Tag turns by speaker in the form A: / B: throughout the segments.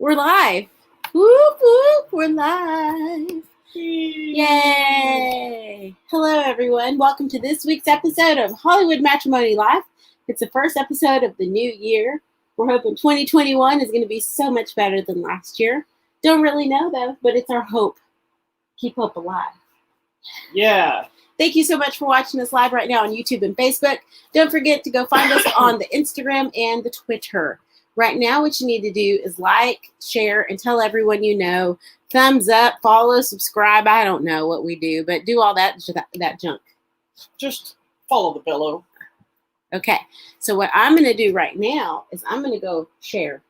A: We're live. Whoop, whoop, we're live. Yay. Hello, everyone. Welcome to this week's episode of Hollywood Matrimony Live. It's the first episode of the new year. We're hoping 2021 is going to be so much better than last year. Don't really know, though, but it's our hope. Keep hope alive.
B: Yeah.
A: Thank you so much for watching us live right now on YouTube and Facebook. Don't forget to go find us on the Instagram and the Twitter. Right now, what you need to do is like, share, and tell everyone you know. Thumbs up, follow, subscribe. I don't know what we do, but do all that junk.
B: Just follow the pillow.
A: Okay, so what I'm going to do right now is I'm going to go share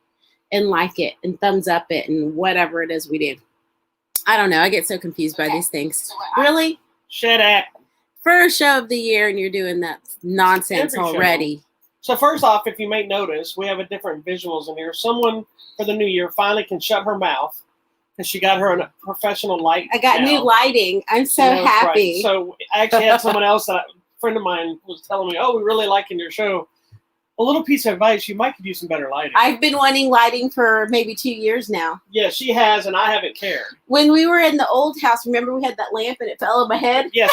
A: and like it and thumbs up it and whatever it is we do. I don't know. I get so confused by these things. Really?
B: Shut up.
A: First show of the year and you're doing that nonsense already.
B: So first off, if you may notice, we have a different visuals in here. Someone for the new year finally can shut her mouth because she got her a professional light.
A: I got new lighting. I'm so happy.
B: Right. So I actually had someone else, a friend of mine, was telling me, "Oh, we really liking your show." A little piece of advice: you might could use some better lighting.
A: I've been wanting lighting for maybe 2 years now.
B: Yeah, she has, and I haven't cared.
A: When we were in the old house, remember we had that lamp and it fell on my head?
B: Yes.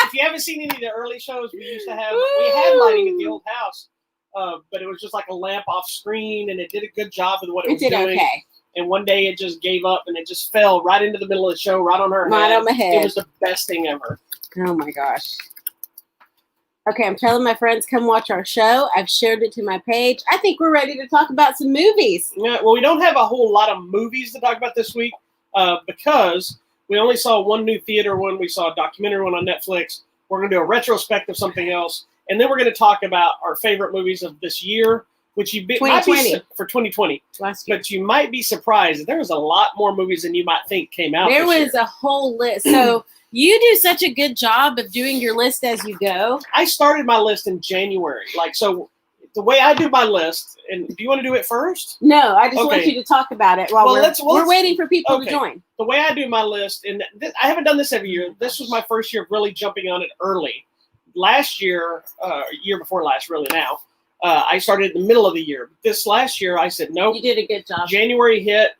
B: If you haven't seen any of the early shows, we used to have, we had lighting at the old house, but it was just like a lamp off screen, and it did a good job with what it was doing. It did okay. And one day it just gave up, and it just fell right into the middle of the show, right on her head.
A: Right on my head.
B: It was the best thing ever.
A: Oh, my gosh. Okay, I'm telling my friends, come watch our show. I've shared it to my page. I think we're ready to talk about some movies.
B: Yeah, well, we don't have a whole lot of movies to talk about this week because we only saw one new theater one. We saw a documentary one on Netflix. We're going to do a retrospect of something else. And then we're going to talk about our favorite movies of this year, which might be for 2020.
A: Last year.
B: But you might be surprised that there was a lot more movies than you might think came out
A: There
B: this
A: was
B: year.
A: A whole list. So you do such a good job of doing your list as you go.
B: I started my list in January. So the way I do my list, and do you want to do it first?
A: No, I just want you to talk about it while we're waiting for people to join.
B: The way I do my list, and I haven't done this every year. This was my first year of really jumping on it early. Last year, year before last, really now, I started in the middle of the year. This last year, I said, nope.
A: You did a good job.
B: January hit.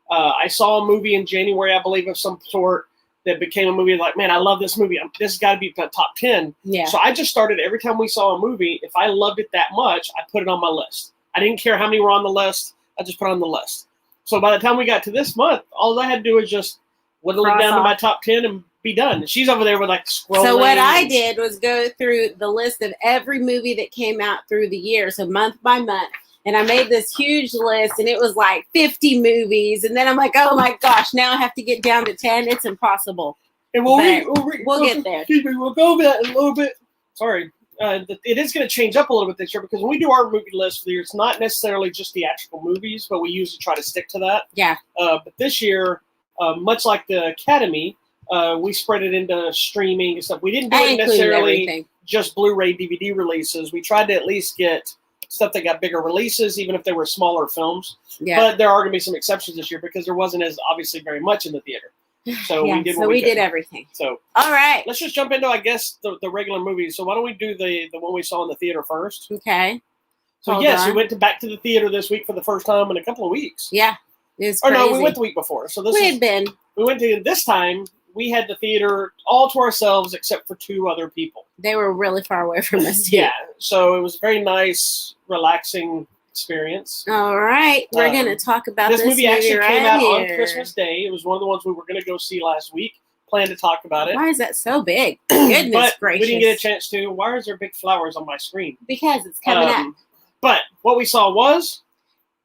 B: I saw a movie in January, I believe, of some sort that became a movie like, man, I love this movie. This has got to be the top 10.
A: Yeah.
B: So I just started every time we saw a movie, if I loved it that much, I put it on my list. I didn't care how many were on the list. I just put it on the list. So by the time we got to this month, all I had to do was just whittle it down to my top 10 and be done. And she's over there with like scrolling.
A: So what I did was go through the list of every movie that came out through the year. So month by month. And I made this huge list, and it was like 50 movies. And then I'm like, oh, my gosh, now I have to get down to 10. It's impossible.
B: And
A: we'll get there.
B: Excuse me, we'll go over that in a little bit. Sorry. It is going to change up a little bit this year because when we do our movie list for the year, it's not necessarily just theatrical movies, but we usually try to stick to that.
A: Yeah.
B: But this year, much like the Academy, we spread it into streaming and stuff. We didn't do it necessarily just Blu-ray DVD releases. We tried to at least get stuff that got bigger releases, even if they were smaller films. Yeah. But there are going to be some exceptions this year because there wasn't as obviously very much in the theater. So we did
A: everything.
B: So
A: all right,
B: let's just jump into, I guess, the regular movies. So why don't we do the one we saw in the theater first?
A: Okay.
B: So we went back to the theater this week for the first time in a couple of weeks.
A: Yeah, it's crazy.
B: Or no, we went the week before. So we went to this time. We had the theater all to ourselves except for two other people.
A: They were really far away from us too.
B: Yeah, so it was a very nice, relaxing experience.
A: All right, we're going to talk about this
B: movie actually came out
A: here
B: on Christmas Day. It was one of the ones we were going to go see last week. Planned to talk about it.
A: Why is that so big? Goodness gracious.
B: We didn't get a chance to. Why is there big flowers on my screen?
A: Because it's coming up.
B: But what we saw was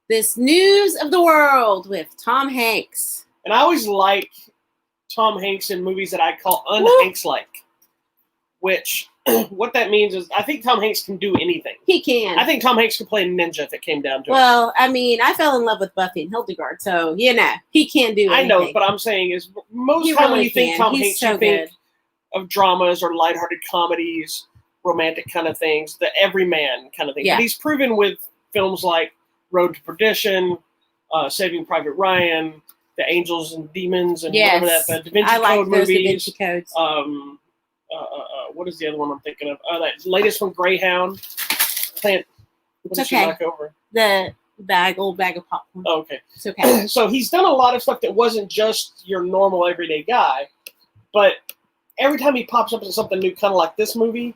A: This News of the World with Tom Hanks.
B: And I always like Tom Hanks in movies that I call un-Hanks-like, which what that means is I think Tom Hanks can do anything.
A: He can.
B: I think Tom Hanks could play a ninja if it came down to it.
A: Well, I mean, I fell in love with Buffy and Hildegard, so, he can do anything.
B: I know, but I'm saying is most time when you think Tom Hanks, you think of dramas or lighthearted comedies, romantic kind of things, the everyman kind of thing. Yeah. But he's proven with films like Road to Perdition, Saving Private Ryan, The Angels and Demons, and whatever that, the Da Vinci Code movies. Da Vinci Codes. What is the other one I'm thinking of? That latest one, Greyhound. What did she knock over?
A: The old bag of popcorn.
B: Oh, okay.
A: It's okay.
B: So he's done a lot of stuff that wasn't just your normal everyday guy, but every time he pops up in something new, kind of like this movie,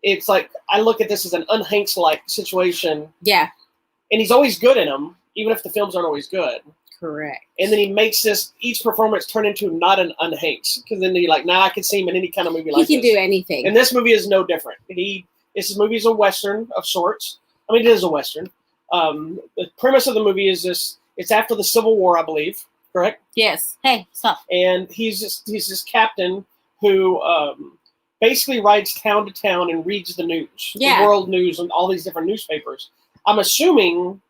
B: it's like I look at this as an un-Hanks-like situation.
A: Yeah.
B: And he's always good in them, even if the films aren't always good.
A: Correct.
B: And then he makes each performance turn into not an un-Hanks. Because then you're like, I can see him in any kind of movie like this.
A: He can do anything.
B: And this movie is no different. This movie is a Western of sorts. I mean, it is a Western. The premise of the movie is this. It's after the Civil War, I believe. Correct?
A: Yes. Hey, stop.
B: And he's this captain who basically rides town to town and reads the news.
A: Yeah.
B: The world news and all these different newspapers. I'm assuming,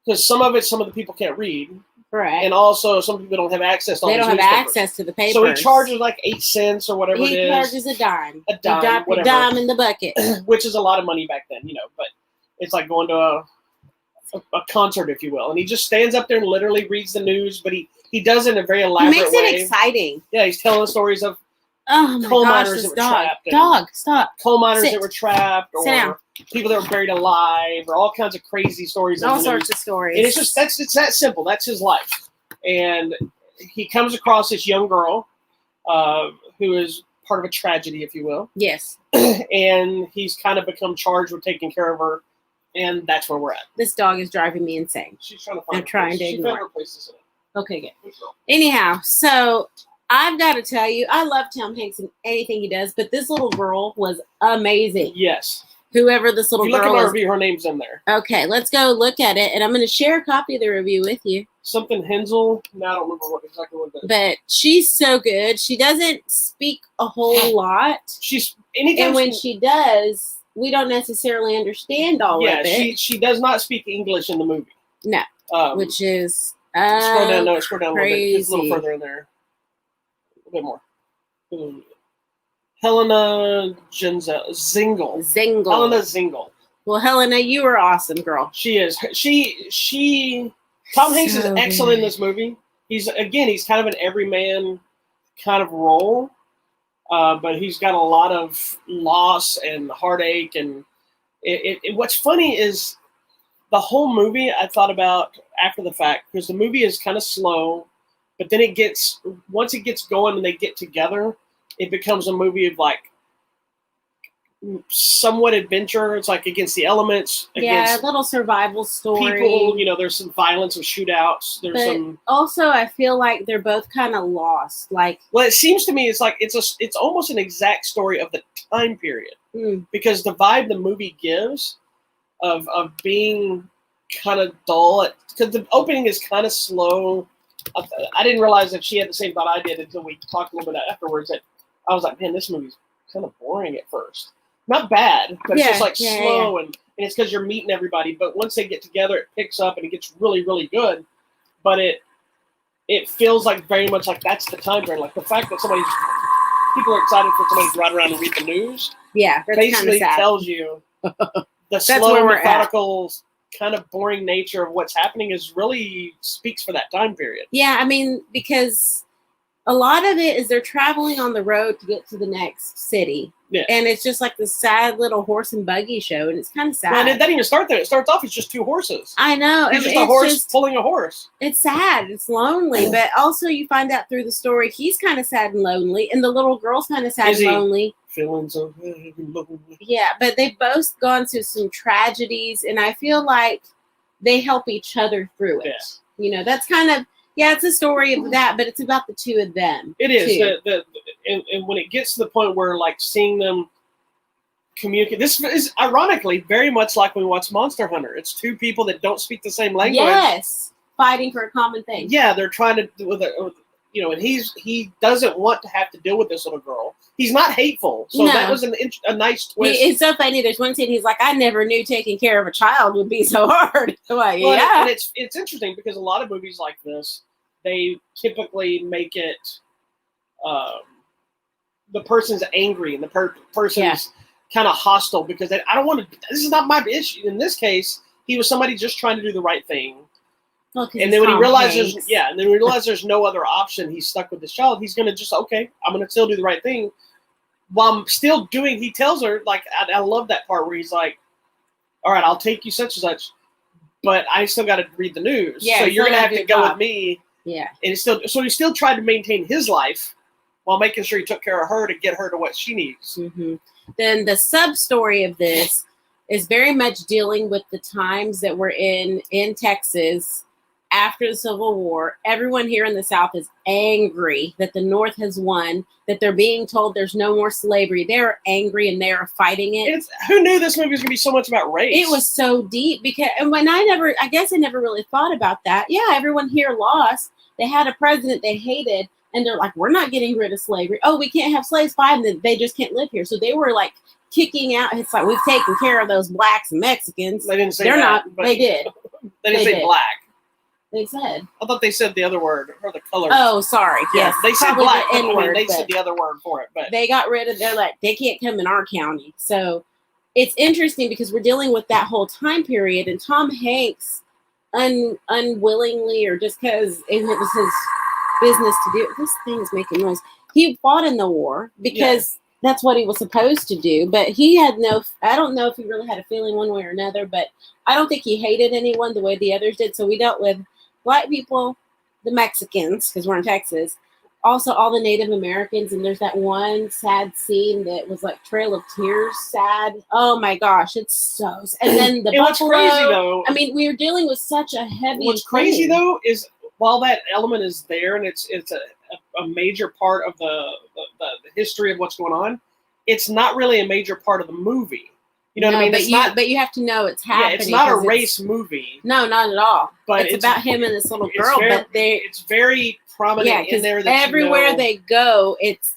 B: because some of the people can't read.
A: Correct.
B: And also some people don't have access to all
A: They don't have access to the papers.
B: So he charges like 8 cents or whatever it is.
A: He charges a dime.
B: A dime,
A: you drop
B: whatever.
A: a dime in the bucket.
B: Which is a lot of money back then, but it's like going to a concert, if you will. And he just stands up there and literally reads the news, but he does it in a very elaborate way.
A: He makes it exciting.
B: Yeah, he's telling stories of
A: oh my
B: coal
A: gosh,
B: miners that were
A: dog.
B: trapped.
A: Dog, stop.
B: Coal miners
A: Sit.
B: that were trapped, or
A: Sit down.
B: people that were buried alive, or all kinds of crazy stories.
A: All sorts of stories.
B: And it's that simple. That's his life. And he comes across this young girl who is part of a tragedy, if you will.
A: Yes.
B: And he's kind of become charged with taking care of her. And that's where we're at.
A: This dog is driving me insane.
B: She's trying to find
A: I'm trying to ignore.
B: She found her places in it.
A: Okay, good. Anyhow, so I've got to tell you, I love Tom Hanks in anything he does, but this little girl was amazing.
B: Yes.
A: Whoever this little girl is.
B: If you look at my review, her name's in there.
A: Okay, let's go look at it, and I'm going to share a copy of the review with you.
B: Something Hensel. No, I don't remember exactly what it is.
A: But she's so good. She doesn't speak a whole lot. And when she does, we don't necessarily understand all of it.
B: Yeah, she does not speak English in the movie.
A: No, which is
B: scroll down a little bit. Just a little further in there. A bit more. Helena Zingle. Helena Zingle.
A: Well, Helena, you are awesome, girl.
B: She is. Tom Hanks is excellent in this movie. He's kind of an everyman kind of role, but he's got a lot of loss and heartache. And what's funny is the whole movie I thought about after the fact, because the movie is kind of slow, but then once it gets going and they get together, it becomes a movie of like somewhat adventure. It's like against the elements.
A: Yeah, a little survival story.
B: People, there's some violence of shootouts.
A: Also, I feel like they're both kind of lost.
B: Well, it seems to me it's like it's almost an exact story of the time period because the vibe the movie gives of being kind of dull. Because the opening is kind of slow. I didn't realize that she had the same thought I did until we talked a little bit afterwards. That I was like, man, this movie's kind of boring at first. Not bad, but it's just slow and it's because you're meeting everybody. But once they get together, it picks up and it gets really, really good. But it feels like very much like that's the time frame. Like the fact that people are excited for somebody to ride around and read the news.
A: Yeah, that's
B: basically
A: sad.
B: Tells you the slow, methodical, kind of boring nature of what's happening really speaks for that time period.
A: Yeah, I mean, because a lot of it is they're traveling on the road to get to the next city. Yeah. And it's just like this sad little horse and buggy show, and it's kind of sad.
B: Well, it doesn't even start there. It starts off as just two horses.
A: I know.
B: It's just a horse pulling a horse.
A: It's sad. It's lonely. But also you find out through the story, he's kind of sad and lonely, and the little girl's kind of sad and lonely.
B: Feeling so lonely.
A: Yeah, but they've both gone through some tragedies, and I feel like they help each other through it. Yeah. That's kind of, it's a story of that, but it's about the two of them.
B: It is. And when it gets to the point where, like, seeing them communicate, this is ironically very much like when we watch Monster Hunter. It's two people that don't speak the same language.
A: Yes, fighting for a common thing.
B: Yeah, they're trying to and he doesn't want to have to deal with this little girl. He's not hateful, so that was a nice twist.
A: It's so funny. There's one scene he's like, I never knew taking care of a child would be so hard. Like,
B: and it's interesting because a lot of movies like this, they typically make it the person's angry and the person's kind of hostile because I don't want to. This is not my issue. In this case, he was somebody just trying to do the right thing.
A: Well,
B: and then when he realizes, there's no other option, he's stuck with this child. He's going to just, I'm going to still do the right thing. While I'm still doing, he tells her, like, I love that part where he's like, all right, I'll take you such and such, but I still got to read the news.
A: Yeah,
B: so you're going to have to go with me.
A: Yeah.
B: And so he still tried to maintain his life while making sure he took care of her to get her to what she needs.
A: Mm-hmm. Then the sub-story of this is very much dealing with the times that we're in Texas after the Civil War. Everyone here in the South is angry that the North has won, that they're being told there's no more slavery. They're angry and they're fighting it.
B: Who knew this movie was going to be so much about race?
A: It was so deep because, and when I guess I never really thought about that. Yeah, everyone here lost. They had a president they hated, and they're like, we're not getting rid of slavery. Oh, we can't have slaves, fine. They just can't live here. So they were like kicking out. It's like, we've taken care of those blacks and Mexicans.
B: They didn't say
A: they're
B: that,
A: not. They did.
B: They didn't say black.
A: They said.
B: I thought they said the other word or the color.
A: Oh, sorry.
B: Yeah,
A: yes,
B: they said black.
A: The N-word,
B: they said the other word for it, but
A: they got rid of. They're like, they can't come in our county. So it's interesting because we're dealing with that whole time period, and Tom Hanks, unwillingly or just because it was his business to do. This thing is making noise. He fought in the war because that's what he was supposed to do. But he had I don't know if he really had a feeling one way or another, but I don't think he hated anyone the way the others did. So we dealt with Black people, the Mexicans, because we're in Texas, also all the Native Americans. And there's that one sad scene that was like Trail of Tears sad. Oh my gosh, it's so sad. And then the buffalo.
B: What's crazy though,
A: I mean, we were dealing with such a heavy
B: What's crazy though is while that element is there and it's a major part of the history of what's going on, it's not really a major part of the movie. You know what I mean?
A: But you have to know it's happening.
B: Yeah, it's not a race movie.
A: No, not at all.
B: But
A: it's about him and this little girl.
B: It's very prominent in there. That
A: everywhere they go, it's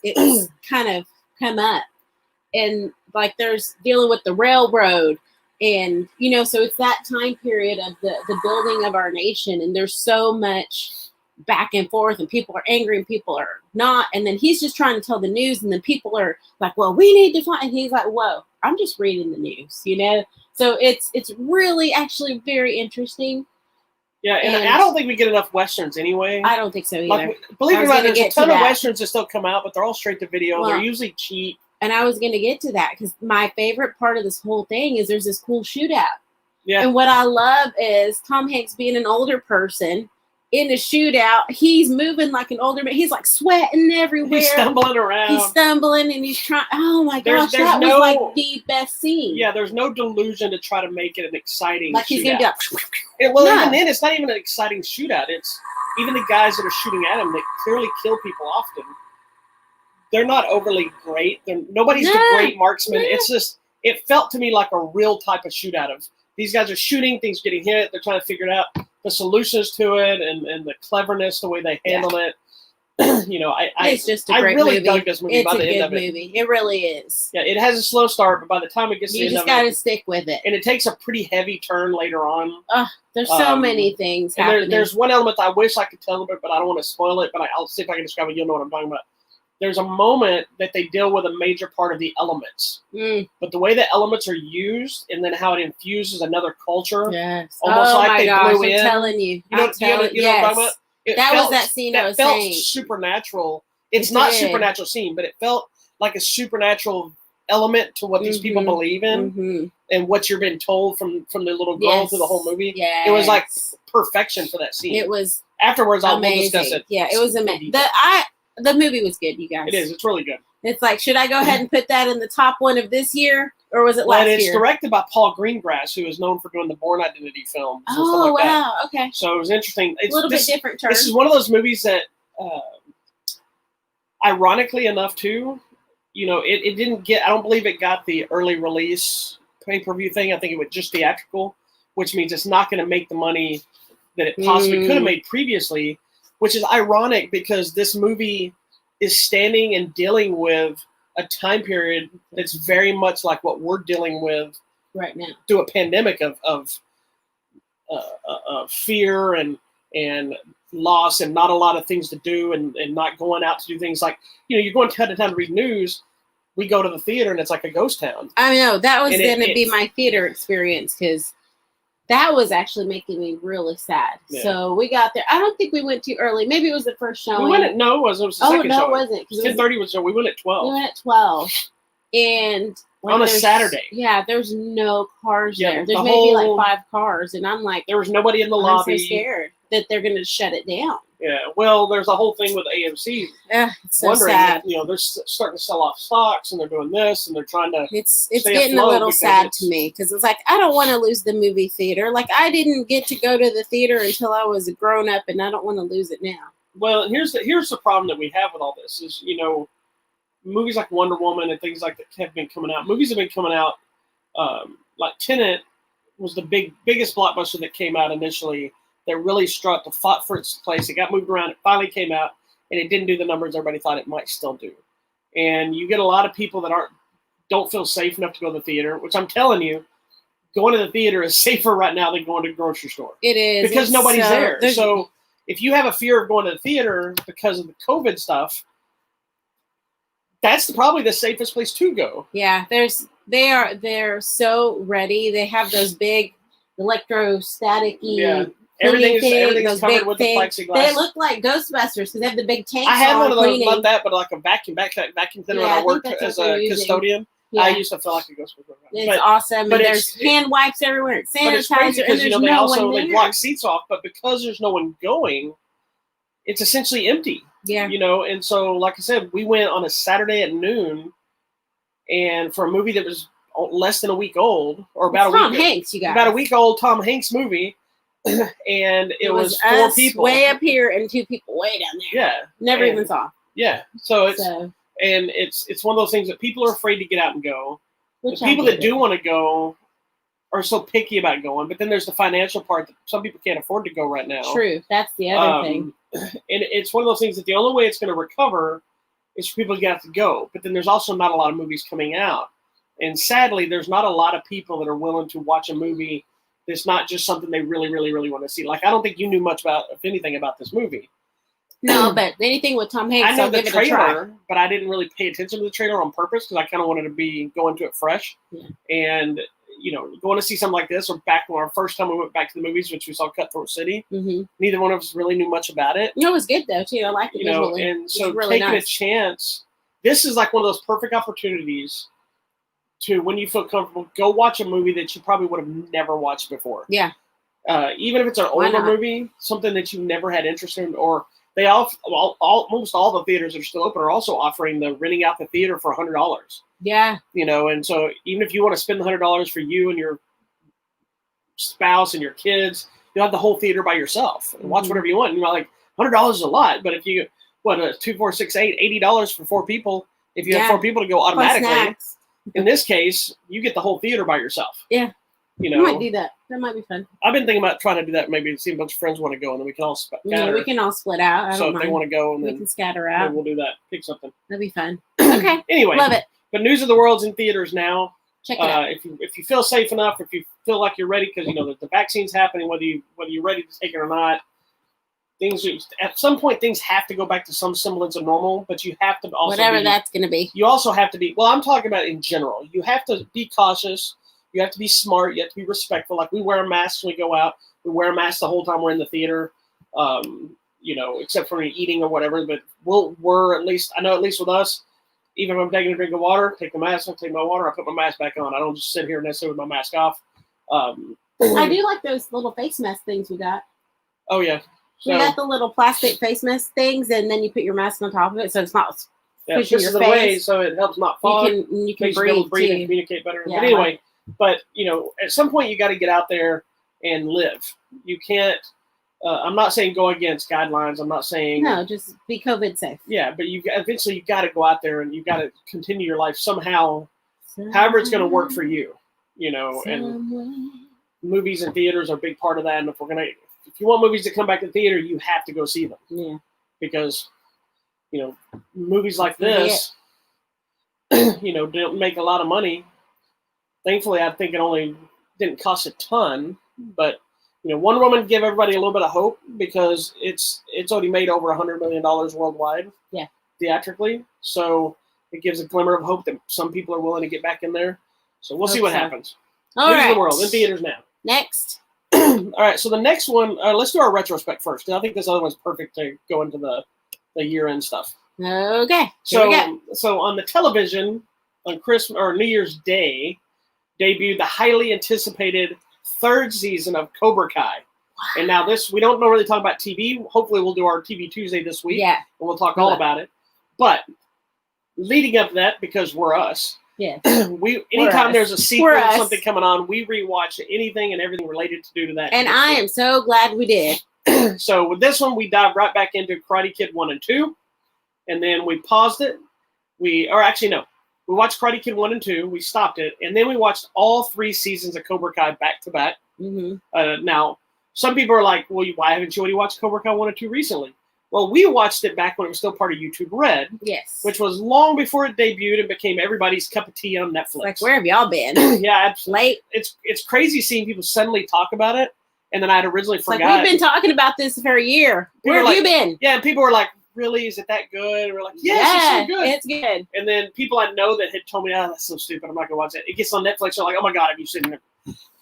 A: kind of come up, and like there's dealing with the railroad, and so it's that time period of the building of our nation, and there's so much back and forth, and people are angry and people are not, and then he's just trying to tell the news, and then people are like, well, we need to find, and he's like, whoa, I'm just reading the news, so it's really actually very interesting.
B: Yeah, and I don't think we get enough Westerns anyway.
A: I don't think so either.
B: Like, believe it or not, there's a ton of Westerns that still come out, but they're all straight to video. They're usually cheap.
A: And I was going to get to that because my favorite part of this whole thing is there's this cool shootout. Yeah. And what I love is Tom Hanks being an older person in a shootout. He's moving like an older man. He's like sweating everywhere.
B: He's stumbling around.
A: He's stumbling and he's trying. Oh my gosh, that was like the best scene.
B: Yeah, there's no delusion to try to make it an exciting
A: like he's going to be like,
B: well, even then, it's not even an exciting shootout. It's even the guys that are shooting at him that clearly kill people often. They're not overly great. Nobody's the great marksman. It's just, it felt to me like a real type of shootout of these guys are shooting, things getting hit. They're trying to figure it out. The solutions to it and the cleverness, the way they handle it.
A: It's just a great
B: really
A: movie.
B: dug this movie.
A: It's
B: by the
A: a
B: end
A: good
B: of it.
A: movie. It really is.
B: Yeah, it has a slow start, but by the time it gets to the end of it,
A: you just got to stick with it.
B: And it takes a pretty heavy turn later on.
A: There's so many things happening.
B: There's one element I wish I could tell about, but I don't want to spoil it. But I'll see if I can describe it. You'll know what I'm talking about. There's a moment that they deal with a major part of the elements. But the way the elements are used and then how it infuses another culture.
A: Yes.
B: Almost like they blew in.
A: I'm telling you.
B: You know what I'm talking about?
A: That was that scene I was saying.
B: It felt supernatural. It's not a supernatural scene, but it felt like a supernatural element to what these people believe in and what you're being told from the little girl through the whole movie.
A: Yes.
B: It was like perfection for that scene.
A: It was
B: afterwards we'll discuss it.
A: Yeah, it was amazing. The movie was good, you guys.
B: It is. It's really good.
A: It's like, should I go ahead and put that in the top one of this year, or was it last year?
B: It's directed by Paul Greengrass, who is known for doing the Bourne Identity films.
A: Oh,
B: like
A: wow.
B: That.
A: Okay.
B: So it was interesting. It's
A: a little bit different turn.
B: This is one of those movies that, ironically enough, too, it didn't get, I don't believe it got the early release pay-per-view thing. I think it was just theatrical, which means it's not going to make the money that it possibly could have made previously, which is ironic because this movie is standing and dealing with a time period that's very much like what we're dealing with
A: right now
B: through a pandemic of fear and loss and not a lot of things to do and not going out to do things like, you're going to town to read news. We go to the theater and it's like a ghost town.
A: I know that was going to be my theater experience because that was actually making me really sad. Yeah. So we got there. I don't think we went too early. Maybe it was the first showing.
B: It wasn't. It was the second showing.
A: It wasn't.
B: 10:30 was show. We went at 12.
A: We went at 12. And
B: like, on a Saturday.
A: Yeah, there's no cars there. There's maybe like 5 cars, and I'm like,
B: there was nobody in the lobby.
A: I'm so scared that they're going to shut it down.
B: Yeah, well, there's a whole thing with AMC.
A: Yeah, it's so sad.
B: That, they're starting to sell off stocks, and they're doing this, and they're trying to.
A: It's getting a little sad to me because it's like I don't want to lose the movie theater. Like I didn't get to go to the theater until I was a grown up, and I don't want to lose it now.
B: Well, here's the problem that we have with all this is movies like Wonder Woman and things like that have been coming out. Movies have been coming out. Like Tenet was the biggest blockbuster that came out initially. That really struck the fought for its place. It got moved around. It finally came out, and it didn't do the numbers everybody thought it might still do. And you get a lot of people that don't feel safe enough to go to the theater. Which I'm telling you, going to the theater is safer right now than going to the grocery store.
A: It is
B: because nobody's there. So if you have a fear of going to the theater because of the COVID stuff, that's probably the safest place to go.
A: Yeah, they're so ready. They have those big electrostatic-y.
B: Yeah. Everything's covered with the plexiglass.
A: They look like Ghostbusters because they have the big tanks.
B: I had one of those, not that, but like a vacuum cleaner when I worked as a custodian. Yeah. I used to feel like a Ghostbuster.
A: It's awesome. But there's hand wipes everywhere, sanitizer, and there's no one there.
B: They block seats off, but because there's no one going, it's essentially empty.
A: Yeah.
B: And so, like I said, we went on a Saturday at noon, and for a movie that was less than a week old, or about
A: Tom Hanks, you got
B: about a week old Tom Hanks movie. And it was 4 people
A: way up here and 2 people way down there.
B: Yeah,
A: never even saw.
B: Yeah, it's one of those things that people are afraid to get out and go. The people that do want to go are so picky about going, but then there's the financial part that some people can't afford to go right now.
A: True, that's the other thing.
B: And it's one of those things that the only way it's going to recover is for people to get out to go. But then there's also not a lot of movies coming out, and sadly, there's not a lot of people that are willing to watch a movie. It's not just something they really, really, really want to see. Like, I don't think you knew much if anything about this movie.
A: No, but anything with Tom Hanks,
B: I know the trailer, but I didn't really pay attention to the trailer on purpose because I kind of wanted to be going to it fresh. Yeah. And, going to see something like this, or back when our first time we went back to the movies, which we saw Cutthroat City, neither one of us really knew much about it.
A: No, it was good, though, too. I liked it visually.
B: And so
A: really
B: taking a chance, this is like one of those perfect opportunities to, when you feel comfortable, go watch a movie that you probably would have never watched before.
A: Yeah.
B: Even if it's an older movie, something that you never had interest in, or they almost all the theaters that are still open are also offering the renting out the theater for $100.
A: Yeah.
B: And so even if you want to spend the $100 for you and your spouse and your kids, you'll have the whole theater by yourself and watch whatever you want. And you're like, $100 is a lot, but if you, $2, 4, 6, 8, $80 for 4 people, if you have 4 people to go automatically. In this case, you get the whole theater by yourself.
A: Yeah. You might do that. That might be fun.
B: I've been thinking about trying to do that. Maybe see a bunch of friends want to go, and then we can all scatter.
A: Yeah, we can all split out.
B: So if they want to go, and
A: we can scatter out.
B: We'll do that. Pick something.
A: That'd be fun. Okay.
B: Anyway,
A: love it.
B: But News of the World's in theaters now.
A: Check it out.
B: If you feel safe enough, if you feel like you're ready, because the vaccine's happening, whether you're ready to take it or not. At some point, things have to go back to some semblance of normal, but you have to also
A: that's going to be.
B: You also have to be. Well, I'm talking about in general. You have to be cautious. You have to be smart. You have to be respectful. Like, we wear masks when we go out. We wear masks the whole time we're in the theater. Except for eating or whatever. But we're at least with us. Even if I'm taking a drink of water, take the mask. I take my water. I put my mask back on. I don't just sit here necessarily with my mask off.
A: I do like those little face mask things we got.
B: Oh yeah.
A: So, we got the little plastic face mask things, and then you put your mask on top of it, so it's not pushing your face.
B: Way, so it helps not fog.
A: You can breathe
B: and communicate better. Yeah, but anyway, at some point you got to get out there and live. You can't. I'm not saying go against guidelines. I'm not saying
A: just be COVID safe.
B: Yeah, but eventually you got to go out there and you got to continue your life somehow, however it's going to work for you. And movies and theaters are a big part of that. And if you want movies to come back to the theater, you have to go see them.
A: Yeah.
B: Because, movies like this, don't make a lot of money. Thankfully, I think it only didn't cost a ton. But, Wonder Woman gave everybody a little bit of hope because it's already made over $100 million worldwide.
A: Yeah.
B: Theatrically. So it gives a glimmer of hope that some people are willing to get back in there. So we'll see what happens.
A: All right.
B: News of the World in theaters now.
A: Next.
B: All right, so the next one, let's do our retrospect first, because I think this other one's perfect to go into the year-end stuff.
A: Okay.
B: So on the television, on Christmas or New Year's Day, debuted the highly anticipated 3rd season of Cobra Kai. Wow. And now this, we don't really talk about TV. Hopefully we'll do our TV Tuesday this week.
A: Yeah.
B: And we'll talk all about it. But leading up to that, because we're us, anytime there's a sequel or something coming on, we rewatch anything and everything related to that.
A: And I am so glad we did.
B: So with this one, we dived right back into Karate Kid 1 and 2. And then we paused it. We watched Karate Kid 1 and 2. We stopped it. And then we watched all 3 seasons of Cobra Kai back to back. Mm-hmm. Now, some people are like, well, why haven't you already watched Cobra Kai 1 and 2 recently? Well, we watched it back when it was still part of YouTube Red.
A: Yes. Which
B: was long before it debuted and became everybody's cup of tea on Netflix.
A: Like, where have y'all been?
B: Yeah, absolutely.
A: Late.
B: It's crazy seeing people suddenly talk about it. And then I had originally forgot.
A: Like, we've been talking about this for a year. Where have you been?
B: Yeah, and people were like, really? Is it that good? And we're like, yes, it's so good.
A: It's good.
B: And then people I know that had told me, oh, that's so stupid, I'm not going to watch it. It gets on Netflix. They're like, oh my God, have you seen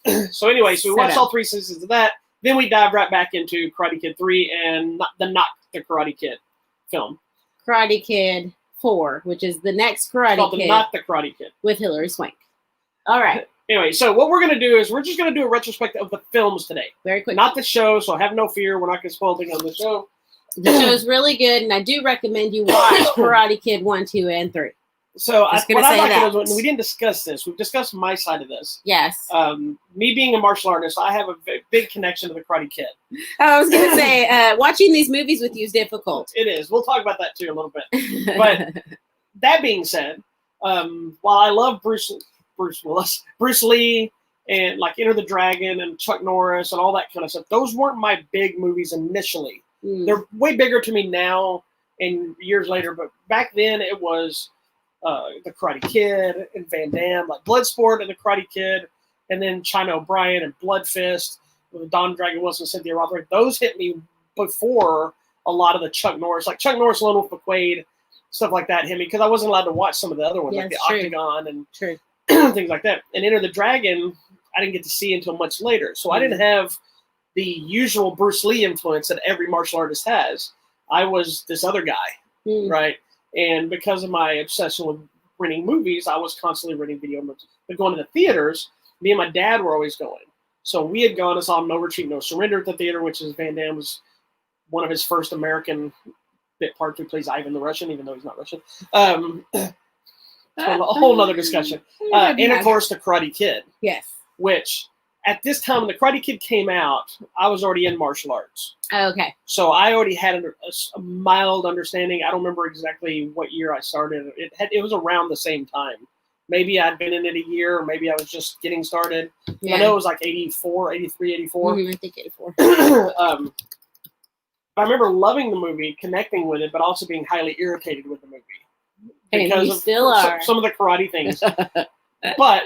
B: it? So anyway, we watched all 3 seasons of that. Then we dived right back into Karate Kid 3 and not the Karate Kid film.
A: Karate Kid 4, which is the next Karate Kid.
B: Not the Karate Kid.
A: With Hilary Swank. All right.
B: Anyway, so what we're going to do is we're just going to do a retrospect of the films today.
A: Very quick.
B: Not the show, so have no fear. We're not going to spoil things on the show.
A: The show is really good, and I do recommend you watch Karate Kid 1, 2, and 3.
B: So we didn't discuss this. We've discussed my side of this.
A: Yes.
B: Me being a martial artist, I have a big connection to the Karate Kid.
A: I was going to say, watching these movies with you is difficult.
B: It is. We'll talk about that too a little bit. But that being said, while I love Bruce Lee, and like Enter the Dragon and Chuck Norris and all that kind of stuff, those weren't my big movies initially. They're way bigger to me now and years later, but back then it was the Karate Kid and Van Damme, like Bloodsport and the Karate Kid, and then China O'Brien and Blood Fist with Don Dragon Wilson and Cynthia Rothrock. Those hit me before a lot of the Chuck Norris, like Chuck Norris, Lone Wolf McQuade, stuff like that hit me because I wasn't allowed to watch some of the other ones, like the Octagon and things like that. And Enter the Dragon, I didn't get to see until much later. So I didn't have the usual Bruce Lee influence that every martial artist has. I was this other guy, right? And because of my obsession with renting movies, I was constantly renting video movies. But going to the theaters, me and my dad were always going. So we had gone and saw No Retreat, No Surrender at the theater, which is Van Damme's one of his first American bit parts. He plays Ivan the Russian, even though he's not Russian. A whole nother discussion. And of course, the Karate Kid.
A: Yes.
B: Which at this time when the Karate Kid came out, I was already in martial arts.
A: Okay.
B: So I already had a mild understanding. I don't remember exactly what year I started. It was around the same time. Maybe I'd been in it a year, or maybe I was just getting started. Yeah. I know it was like 84, 83, 84.
A: I think 84.
B: I remember loving the movie, connecting with it, but also being highly irritated with the movie. Because of some of the karate things. But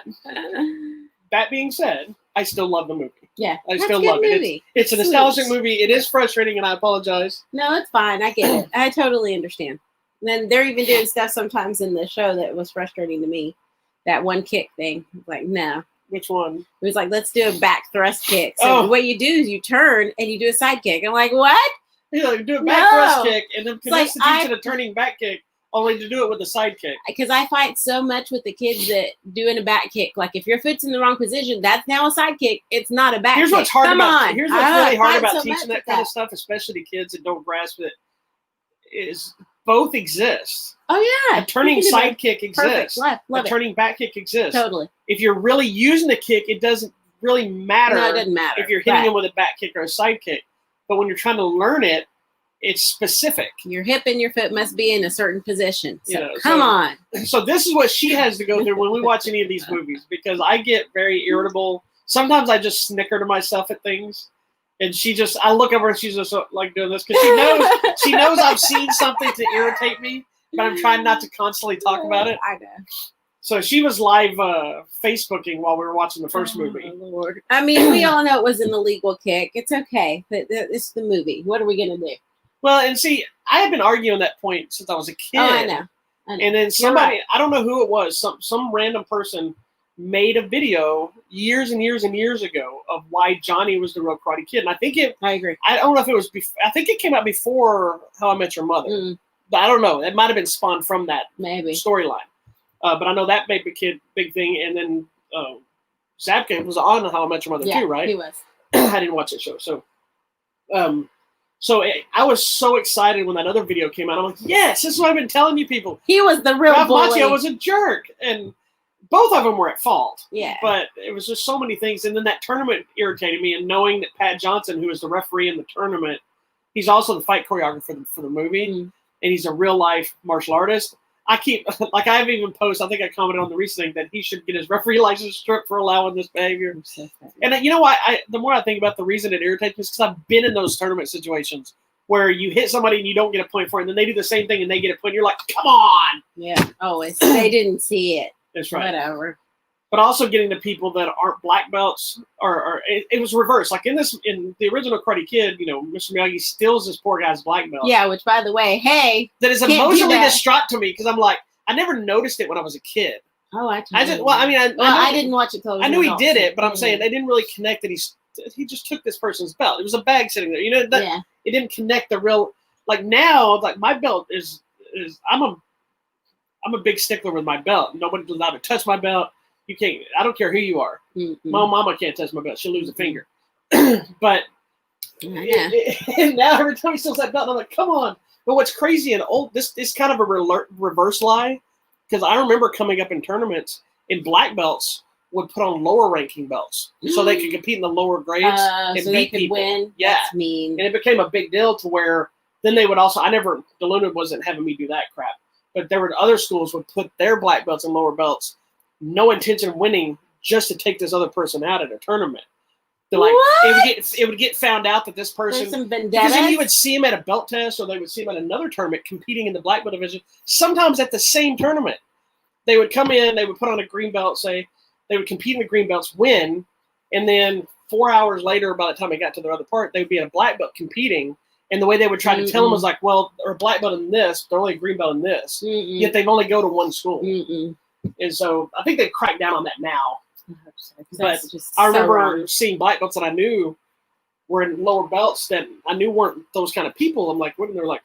B: that being said, I still love the movie.
A: Yeah,
B: I still love it. It's a nostalgic movie. It is frustrating, and I apologize.
A: No, it's fine. I get it. I totally understand. And then they're even doing stuff sometimes in the show that was frustrating to me. That one kick thing. Like, no.
B: Which one?
A: It was like, let's do a back thrust kick. So what you do is you turn and you do a side kick. I'm like, what?
B: Yeah, you do a back thrust kick, and then convince the teacher to turning back kick. Only to do it with a side kick.
A: Because I fight so much with the kids that doing a back kick. Like, if your foot's in the wrong position, that's now a side kick. It's not a back kick.
B: Here's what's really hard about teaching that kind of stuff, especially to kids that don't grasp it, is both exist.
A: Oh, yeah.
B: A turning side kick exists.
A: Love
B: a turning back kick exists.
A: Totally.
B: If you're really using the kick, it doesn't really matter.
A: No, it doesn't matter.
B: If you're hitting him with a back kick or a side kick. But when you're trying to learn it, it's specific.
A: Your hip and your foot must be in a certain position. So come on.
B: So this is what she has to go through when we watch any of these movies, because I get very irritable. Sometimes I just snicker to myself at things. And I look over and she's just like doing this because she knows I've seen something to irritate me, but I'm trying not to constantly talk about it.
A: I know.
B: So she was live Facebooking while we were watching the first movie.
A: Lord. I mean, we all know it was an illegal kick. It's okay. It's the movie. What are we going to do?
B: Well, and see, I have been arguing that point since I was a kid.
A: Oh, I know.
B: And then somebody, I don't know who it was, some random person made a video years and years and years ago of why Johnny was the real Karate Kid. And
A: I agree.
B: I don't know if it was I think it came out before How I Met Your Mother. But I don't know. It might have been spawned from that storyline. But I know that made big thing. And then Zabka was on How I Met Your Mother too, right?
A: He was.
B: I didn't watch that show, so I was so excited when that other video came out. I'm like, yes, this is what I've been telling you people.
A: He was the real
B: Ralph
A: bully.
B: Macchio was a jerk, and both of them were at fault.
A: Yeah.
B: But it was just so many things. And then that tournament irritated me, and knowing that Pat Johnson, who is the referee in the tournament, he's also the fight choreographer for the movie, and he's a real-life martial artist. I've even posted, I think I commented on the recent thing, that he should get his referee license stripped for allowing this behavior. And you know what? The more I think about the reason it irritates me is because I've been in those tournament situations where you hit somebody and you don't get a point for it, and then they do the same thing and they get a point. You're like, come on!
A: Yeah, always. They didn't see it.
B: That's right.
A: Whatever.
B: But also getting the people that aren't black belts, or it was reversed. Like in the original Karate Kid, Mr. Miyagi steals this poor guy's black belt.
A: Yeah, which, by the way, hey,
B: that is emotionally distraught to me because I'm like, I never noticed it when I was a kid.
A: Oh, I
B: didn't
A: watch it.
B: I knew he did it, but I'm saying they didn't really connect that he just took this person's belt. It was a bag sitting there. It didn't connect the real. Like now, like my belt is I'm a big stickler with my belt. Nobody's allowed to touch my belt. You can't. I don't care who you are. My mama can't touch my belt. She'll lose a finger. But and now every time he steals that belt, I'm like, come on. But what's crazy and old, this is kind of a reverse lie, because I remember coming up in tournaments, and black belts would put on lower ranking belts so they could compete in the lower grades and
A: so
B: beat
A: they could
B: people.
A: win.
B: Yeah,
A: that's mean.
B: And it became a big deal to where then they would also. DeLuna wasn't having me do that crap, but there were other schools would put their black belts and lower belts, no intention of winning, just to take this other person out at a tournament. Like it would get found out that this person,
A: some vendettas.
B: Because then you would see him at a belt test, or they would see him at another tournament competing in the black belt division. Sometimes at the same tournament, they would come in, they would put on a green belt, say they would compete in the green belts, win, and then 4 hours later, by the time they got to their other part, they would be in a black belt competing. And the way they would try to tell them was like, well, they're a black belt in this, they're only a green belt in this, yet they've only go to one school. And so I think they've cracked down on that now. But I remember seeing black belts that I knew were in lower belts that I knew weren't those kind of people. I'm like, what? And they're like,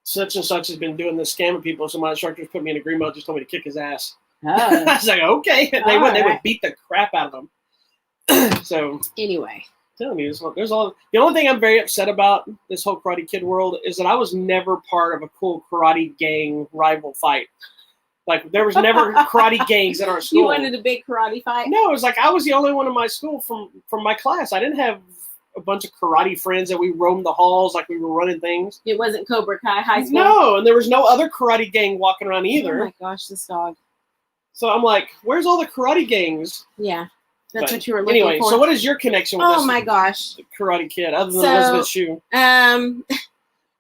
B: such and such has been doing this scamming people. So my instructors put me in a green belt, just told me to kick his ass. Oh. I was like, okay. And they would beat the crap out of them. So
A: anyway,
B: telling you, there's all. The only thing I'm very upset about this whole Karate Kid world is that I was never part of a cool karate gang rival fight. Like, there was never karate gangs at our school.
A: You wanted a big karate fight?
B: No, it was like I was the only one in my school from my class. I didn't have a bunch of karate friends that we roamed the halls like we were running things.
A: It wasn't Cobra Kai High School?
B: No, and there was no other karate gang walking around either.
A: Oh my gosh, this dog.
B: So I'm like, where's all the karate gangs?
A: Yeah, that's what you were looking for.
B: Anyway, so what is your connection with this
A: my gosh.
B: Karate Kid, other than Elizabeth Shue?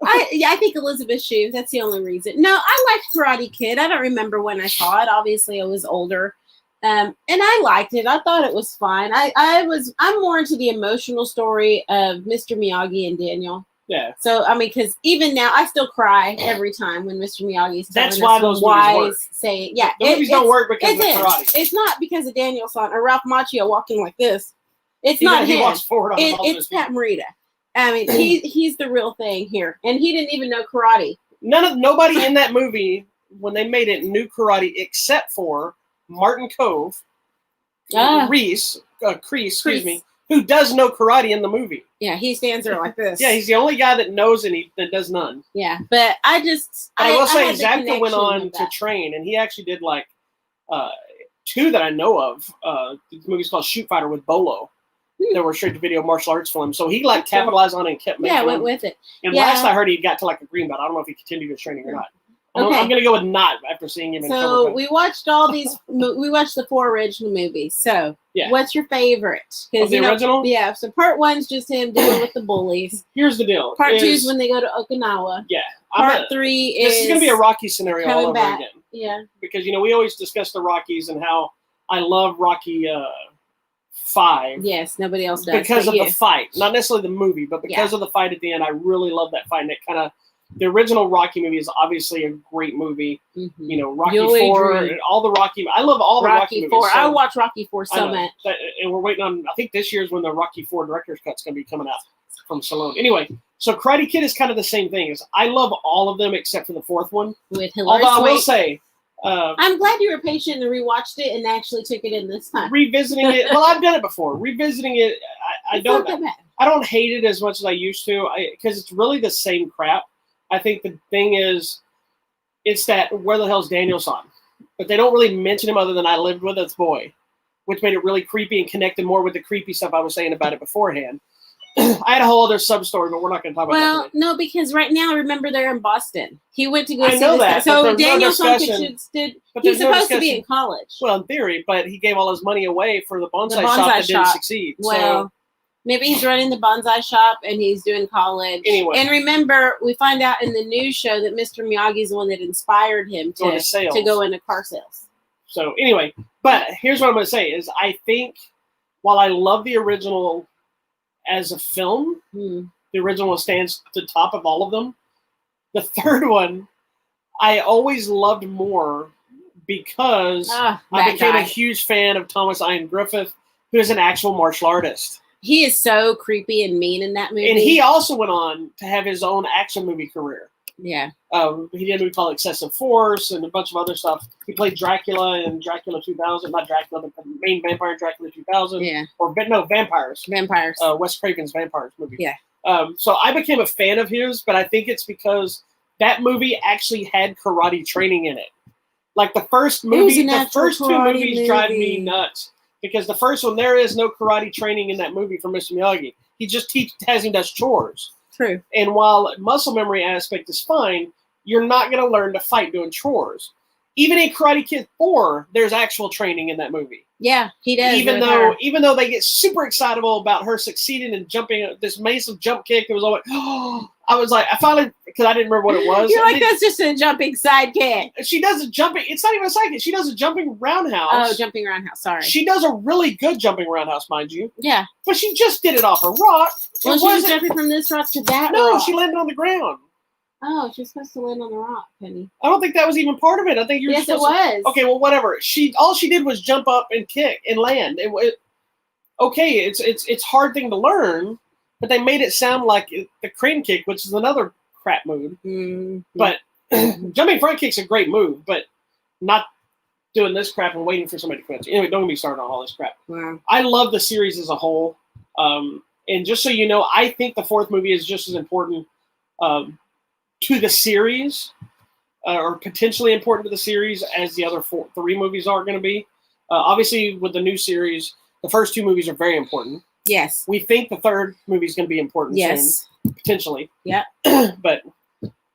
A: I think Elizabeth Shue. That's the only reason. No, I liked Karate Kid. I don't remember when I saw it. Obviously, I was older, and I liked it. I thought it was fine. I'm more into the emotional story of Mr. Miyagi and Daniel.
B: Yeah.
A: So I mean, because even now, I still cry every time when Mr. Miyagi is telling
B: That's why those movies work.
A: Saying, yeah,
B: the movies don't work because of karate.
A: It's not because of Daniel's son or Ralph Macchio walking like this. It's not him.
B: He walks forward on
A: it's Pat Morita. I mean, he's the real thing here, and he didn't even know karate.
B: Nobody in that movie when they made it knew karate except for Martin Cove, Kreese, excuse me, who does know karate in the movie.
A: Yeah, he stands there like this.
B: Yeah, he's the only guy that knows and that does none.
A: Yeah, but I
B: will say Zabka went on to train, and he actually did like two that I know of. The movie's called Shoot Fighter with Bolo. That were straight to video martial arts films. So he like capitalized on it and kept making
A: them. Went with it.
B: And last I heard he got to like a green belt. I don't know if he continued his training or not. Okay. I'm going to go with not after seeing him in
A: So we watched all these, we watched the 4 original movies. So what's your favorite?
B: Of the original?
A: Yeah. So part 1's just him dealing with the bullies.
B: Here's the deal.
A: Part 2 is when they go to Okinawa.
B: Yeah.
A: Part 3 is.
B: This is going to be a Rocky scenario all over again.
A: Yeah.
B: Because, we always discuss the Rockies and how I love Rocky 5.
A: Yes, nobody else does.
B: Because of the fight. Not necessarily the movie, but because of the fight at the end. I really love that fight. And it kind of, the original Rocky movie is obviously a great movie. Rocky 4, and all the Rocky. I love all the Rocky movies.
A: 4. I watch Rocky 4 so much.
B: And we're waiting on, I think this year's when the Rocky 4 director's cut's going to be coming out from Stallone. Anyway, so Karate Kid is kind of the same thing. I love all of them except for the 4th one.
A: With Hilary
B: Although I will say,
A: I'm glad you were patient and rewatched it and actually took it in this time.
B: Revisiting it, well, I've done it before. Revisiting it, I don't hate it as much as I used to, because it's really the same crap. I think the thing is, it's that where the hell's Danielson? But they don't really mention him other than I lived with his boy, which made it really creepy and connected more with the creepy stuff I was saying about it beforehand. I had a whole other sub story, but we're not going to talk about that.
A: Well, no, because right now, remember, they're in Boston. He went to go see
B: this guy.
A: So Danielson he's supposed to be in college.
B: Well, in theory, but he gave all his money away for the bonsai shop that didn't succeed.
A: Well, so maybe he's running the bonsai shop and he's doing college.
B: Anyway.
A: And remember, we find out in the news show that Mr. Miyagi is the one that inspired him to go into car sales.
B: So anyway, but here's what I'm going to say is I think while I love the original as a film, the original stands at the top of all of them. The third one, I always loved more because I became a huge fan of Thomas Ian Griffith, who is an actual martial artist.
A: He is so creepy and mean in that movie.
B: And he also went on to have his own action movie career.
A: Yeah.
B: He did a movie called Excessive Force and a bunch of other stuff. He played Dracula in Dracula 2000. Not Dracula, but the main vampire in Dracula 2000.
A: Yeah.
B: Vampires.
A: Vampires.
B: Wes Craven's Vampires movie.
A: Yeah.
B: So I became a fan of his, but I think it's because that movie actually had karate training in it. Like the first movie, the first two movies drive me nuts. Because the first one, there is no karate training in that movie for Mr. Miyagi. He just has him does chores.
A: True.
B: And while muscle memory aspect is fine, you're not going to learn to fight doing chores. Even in Karate Kid 4, there's actual training in that movie.
A: Yeah, he does.
B: Even though they get super excitable about her succeeding and jumping this massive jump kick, it was all like, oh, I finally, because I didn't remember what it was.
A: You're like, that's just a jumping side kick.
B: She does a jumping, it's not even a side kick. She does a jumping roundhouse.
A: Oh, jumping roundhouse, sorry.
B: She does a really good jumping roundhouse, mind you.
A: Yeah.
B: But she just did it off a rock.
A: Well, she was jumping from this rock to that rock.
B: No, she landed on the ground.
A: Oh, she was supposed to land on the rock, Penny.
B: I don't think that was even part of it. I think you were
A: supposed to. Yes, it was.
B: Okay, well, whatever. All she did was jump up and kick and land. It's hard thing to learn, but they made it sound like the crane kick, which is another crap move. Mm-hmm. But jumping front kick's a great move, but not doing this crap and waiting for somebody to quit. Anyway, don't get me started on all this crap.
A: Wow.
B: I love the series as a whole. And just so you know, I think the fourth movie is just as important to the series, or potentially important to the series, as the other three movies are going to be. Obviously, with the new series, the first two movies are very important.
A: Yes.
B: We think the third movie is going to be important soon, potentially.
A: Yeah.
B: But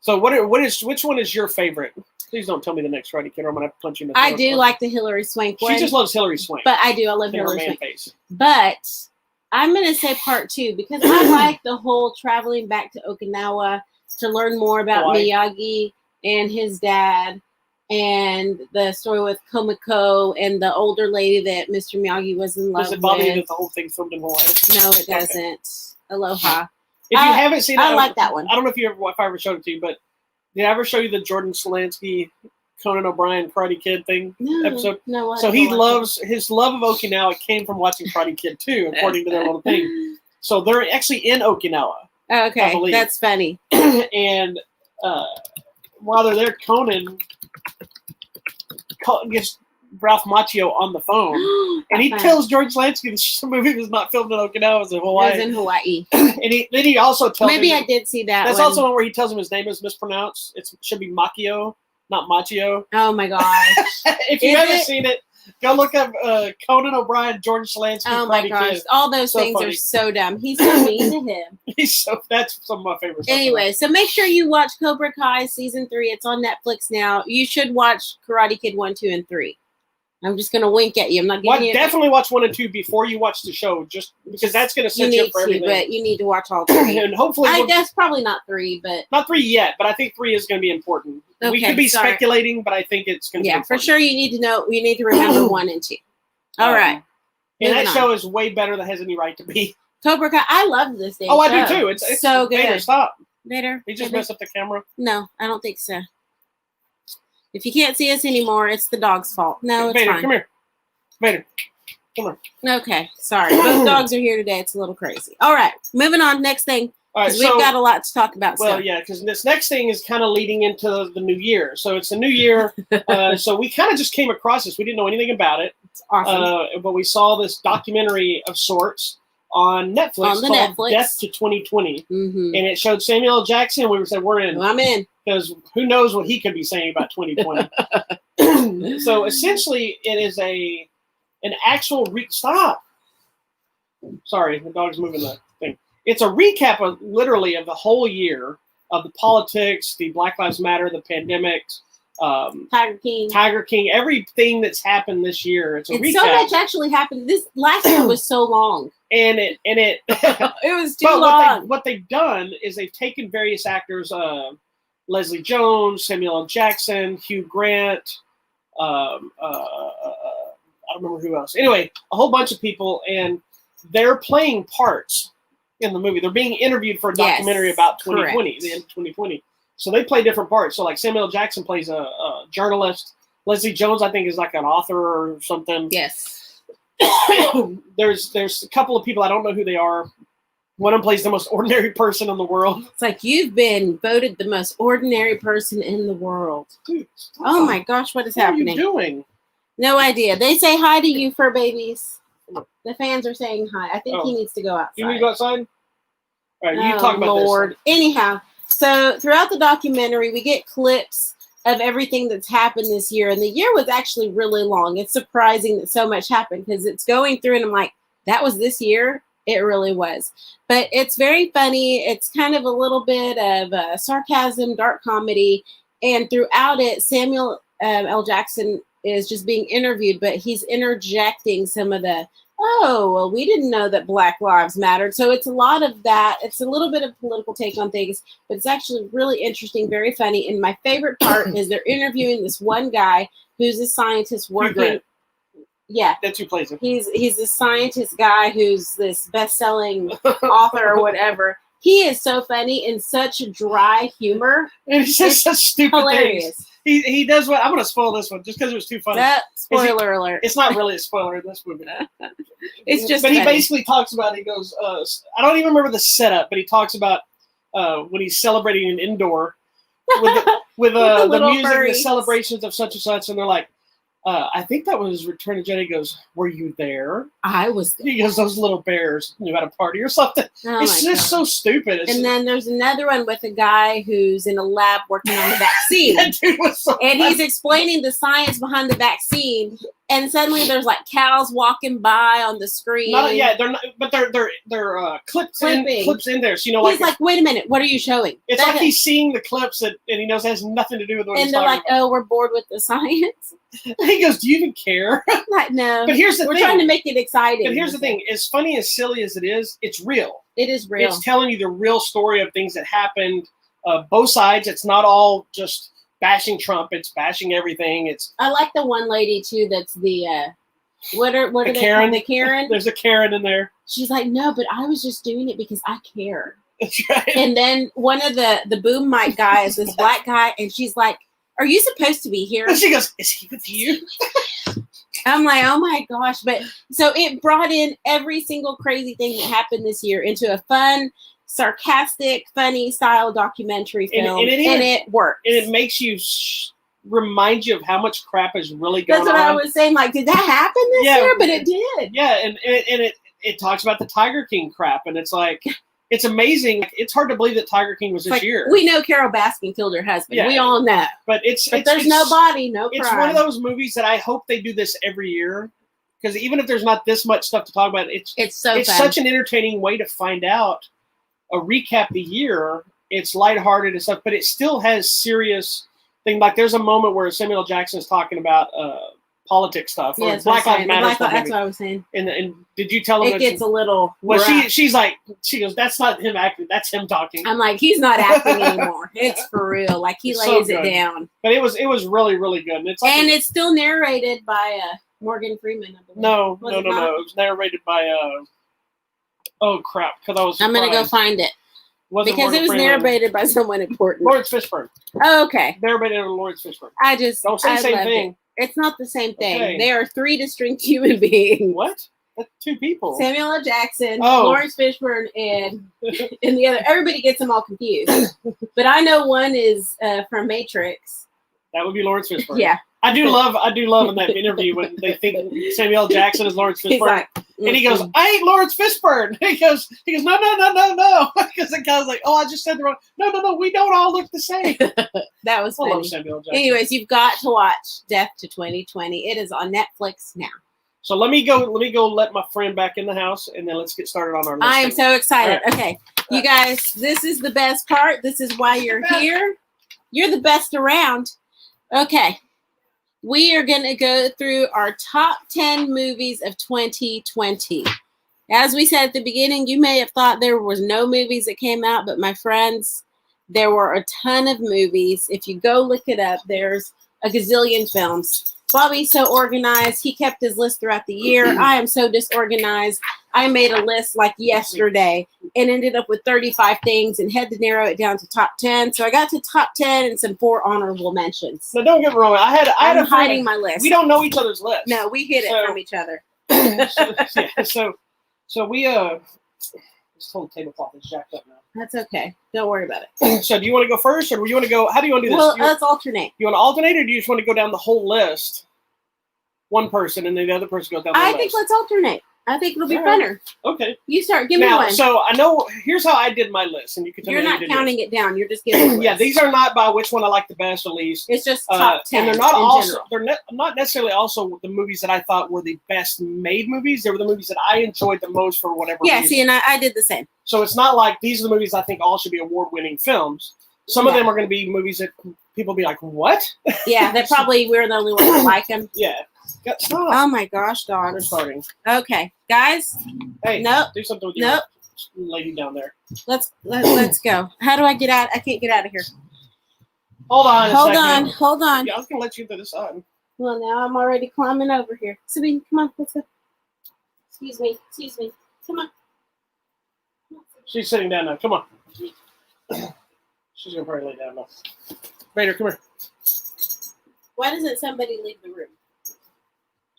B: so which one is your favorite? Please don't tell me the next Karate Kid, or I'm going to have to punch you in the face.
A: I do like the Hilary Swank one.
B: She just loves Hilary Swank.
A: But I love Hilary Swank. Face. But I'm going to say part two, because I like the whole traveling back to Okinawa to learn more about Miyagi and his dad, and the story with Komiko and the older lady that Mr. Miyagi was in love with.
B: Does it bother you that the whole thing's filmed in Hawaii?
A: No, it doesn't. Okay. Aloha.
B: If you haven't seen it,
A: I like that one.
B: I don't know if I ever showed it to you, but did I ever show you the Jordan Slansky, Conan O'Brien Karate Kid episode?
A: No.
B: So his love of Okinawa came from watching Karate Kid 2, according to their little thing. So they're actually in Okinawa.
A: Oh, okay, that's funny.
B: And while they're there, Conan gets Ralph Macchio on the phone, and he tells George Lansky the movie was not filmed in Okinawa, it was in Hawaii.
A: It was in Hawaii.
B: And then he also tells
A: Maybe I did see that.
B: That's also one where he tells him his name is mispronounced. It should be Macchio, not Macchio.
A: Oh my gosh!
B: If you haven't seen it, go look up Conan O'Brien, George Slansky.
A: Oh my gosh! Kid. All those things are so dumb. He's so mean to him.
B: That's some of my favorites.
A: Anyway, so make sure you watch Cobra Kai season 3. It's on Netflix now. You should watch Karate Kid 1, 2, and 3. I'm just gonna wink at you. I'm not giving you.
B: Definitely watch 1 and 2 before you watch the show, just because that's gonna set you up for everything.
A: But you need to watch all 3.
B: And hopefully,
A: I guess probably not 3, but
B: not 3 yet. But I think 3 is gonna be important.
A: Okay,
B: we could be speculating, but I think it's gonna be important.
A: For sure. You need to know. You need to remember 1 and 2. All right.
B: And that show is way better than has any right to be.
A: Cobra Kai. I love this thing.
B: I do too. It's
A: so good.
B: Vader, stop.
A: Vader.
B: He just messed up the camera.
A: No, I don't think so. If you can't see us anymore, it's the dog's fault. No, it's
B: Vader,
A: fine.
B: Come here. Vader, come on.
A: Okay, sorry. Both dogs are here today. It's a little crazy. All right, moving on. Next thing.
B: All right,
A: we've got a lot to talk about.
B: Well, yeah, because this next thing is kind of leading into the new year. So it's a new year. So we kind of just came across this. We didn't know anything about it.
A: It's awesome.
B: But we saw this documentary of sorts on Netflix called Death to 2020.
A: Mm-hmm.
B: And it showed Samuel L. Jackson. We said, we're in.
A: Well, I'm in.
B: Because who knows what he could be saying about 2020. So essentially, it is an actual stop. Sorry, the dog's moving the thing. It's a recap of literally of the whole year of the politics, the Black Lives Matter, the pandemics, Tiger King, everything that's happened this year. It's a recap. So
A: much actually happened. This last year was so long,
B: and it
A: it was too long.
B: What they've done is they've taken various actors, Leslie Jones, Samuel L. Jackson, Hugh Grant. I don't remember who else. Anyway, a whole bunch of people, and they're playing parts in the movie. They're being interviewed for a documentary about 2020, the end of 2020. So they play different parts. So like Samuel L. Jackson plays a journalist. Leslie Jones, I think, is like an author or something.
A: Yes.
B: There's a couple of people, I don't know who they are. One of them plays the most ordinary person in the world.
A: It's like, you've been voted the most ordinary person in the world.
B: Dude,
A: oh my gosh, what is happening?
B: What are you doing?
A: No idea. They say hi to you, fur babies. The fans are saying hi. I think he needs to go outside.
B: You need to go outside? All right, you talk about
A: Lord.
B: this.
A: Anyhow, so throughout the documentary, we get clips of everything that's happened this year. And the year was actually really long. It's surprising that so much happened because it's going through and I'm like, that was this year? It really was. But it's very funny. It's kind of a little bit of sarcasm, dark comedy. And throughout it, Samuel L. Jackson is just being interviewed, but he's interjecting some of the, oh, well, we didn't know that Black Lives mattered. So it's a lot of that. It's a little bit of political take on things, but it's actually really interesting, very funny. And my favorite part is they're interviewing this one guy who's a scientist working. Yeah.
B: That's who plays him.
A: He's a scientist guy who's this best-selling author or whatever. He is so funny and such dry humor.
B: And he says such stupid
A: hilarious
B: things. He does what I'm going to spoil this one just because it was too funny.
A: Spoiler alert.
B: It's not really a spoiler in this movie.
A: It's just.
B: But
A: funny.
B: He basically talks about. He goes. I don't even remember the setup, but he talks about when he's celebrating an indoor with the music, and the celebrations of such and such, and they're like, I think that was Return of Jedi. He goes, were you there?
A: I was there.
B: He goes, those little bears knew at a party or something.
A: Oh
B: it's just so stupid.
A: Then there's another one with a guy who's in a lab working on the vaccine.
B: That dude was so
A: and he's explaining the science behind the vaccine. And suddenly there's like cows walking by on the screen.
B: They're not, but they're clips in there. So,
A: he's like, wait a minute, what are you showing?
B: It's like he's seeing the clips and he knows it has nothing to do with what he's talking about.
A: And they're like, oh, we're bored with the science.
B: He goes, do you even care?
A: Like, no.
B: But here's the thing.
A: We're trying to make it exciting.
B: But here's the thing. As funny, as silly as it is, it's real.
A: It is real.
B: It's telling you the real story of things that happened. Both sides. It's not all just bashing Trump. It's bashing everything.
A: I like the one lady too. That's the what are they
B: Karen?
A: Called? The Karen.
B: There's a Karen in there.
A: She's like, no, but I was just doing it because I care.
B: That's right.
A: And then one of the boom mic guys, this black guy, and she's like, are you supposed to be here?
B: And she goes, is he with you?
A: I'm like, oh my gosh. But so it brought in every single crazy thing that happened this year into a fun, sarcastic, funny style documentary film. And it works.
B: And it makes you remind you of how much crap is really going on.
A: That's what I was saying. Like, did that happen this year? But it did.
B: Yeah. And it talks about the Tiger King crap. And it's like, it's amazing. It's hard to believe that Tiger King was this year.
A: We know Carol Baskin killed her husband. Yeah, we all know.
B: But
A: there's no body, no crime.
B: It's one of those movies that I hope they do this every year. Because even if there's not this much stuff to talk about, it's such an entertaining way to find out a recap the year. It's lighthearted and stuff, but it still has serious thing. Like there's a moment where Samuel L. Jackson is talking about politics stuff or Black Lives Matter stuff.
A: That's what I was saying.
B: And did you tell him
A: it gets a little?
B: Well, she goes, that's not him acting. That's him talking.
A: I'm like, he's not acting anymore. It's for real. Like he lays it down.
B: But it was really, really good. And
A: it's still narrated by Morgan Freeman. I believe.
B: No. It was narrated by oh crap! Because
A: I'm gonna go find it. Because it was narrated by someone important.
B: Lawrence Fishburne.
A: Oh, okay.
B: Narrated by Lawrence Fishburne.
A: Don't
B: say the same thing.
A: It's not the same thing. Okay. They are three distinct human beings.
B: What? That's 2 people.
A: Samuel L. Jackson, Lawrence Fishburne, and the other. Everybody gets them all confused. But I know one is from Matrix.
B: That would be Lawrence Fishburne.
A: Yeah.
B: I do love in that interview when they think Samuel L. Jackson is Lawrence Fishburne.
A: Like,
B: and he goes, I ain't Lawrence Fishburne. He goes, no. Because the guy's like, I just said the wrong. No, we don't all look the same.
A: That was funny.
B: I love Samuel L. Jackson.
A: Anyways, you've got to watch Death to 2020. It is on Netflix now.
B: So let me go let my friend back in the house, and then let's get started on our list.
A: I am so excited.
B: Right.
A: Okay. You guys, this is the best part. This is why you're here. You're the best around. Okay. We are going to go through our top 10 movies of 2020. As we said at the beginning, you may have thought there was no movies that came out, but my friends, there were a ton of movies. If you go look it up, there's a gazillion films. Bobby's so organized. He kept his list throughout the year. I am so disorganized. I made a list like yesterday and ended up with 35 things and had to narrow it down to top 10. So I got to top 10 and some 4 honorable mentions.
B: So don't get me wrong. I'm
A: hiding my list.
B: We don't know each other's list.
A: No, we hid it from each other.
B: So we this whole tablecloth is jacked up now.
A: That's okay. Don't worry about it.
B: So do you want to go first, or do you want to go? How do you want to do this?
A: Well, let's alternate.
B: You want to alternate, or do you just want to go down the whole list? One person, and then the other person goes down the list.
A: I think let's alternate. I think it'll be funner.
B: Okay.
A: You start. Give me one.
B: So I know. Here's how I did my list, and you can tell me.
A: You're not counting it down. You're just giving.
B: Yeah, these are not by which one I like the best or least.
A: It's just top 10.
B: And they're not also. They're not necessarily also the movies that I thought were the best made movies. They were the movies that I enjoyed the most for whatever reason.
A: Yeah. See, and I did the same.
B: So it's not like these are the movies I think all should be award-winning films. Some of them are going to be movies that people be like, "What?"
A: Yeah, that probably we're the only ones that like them.
B: Yeah. Stop.
A: Oh my gosh, dog.
B: They're starting.
A: Okay, guys.
B: Hey,
A: nope.
B: Do something with your lady down there.
A: Let's go. How do I get out? I can't get out of here.
B: Hold on.
A: Hold on.
B: Yeah, I was gonna let you to the side.
A: Well, now I'm already climbing over here. Sabine, come on, let's go. Excuse me. Come on.
B: She's sitting down now. Come on. She's gonna probably lay down now. Vader, come here.
A: Why doesn't somebody leave the room?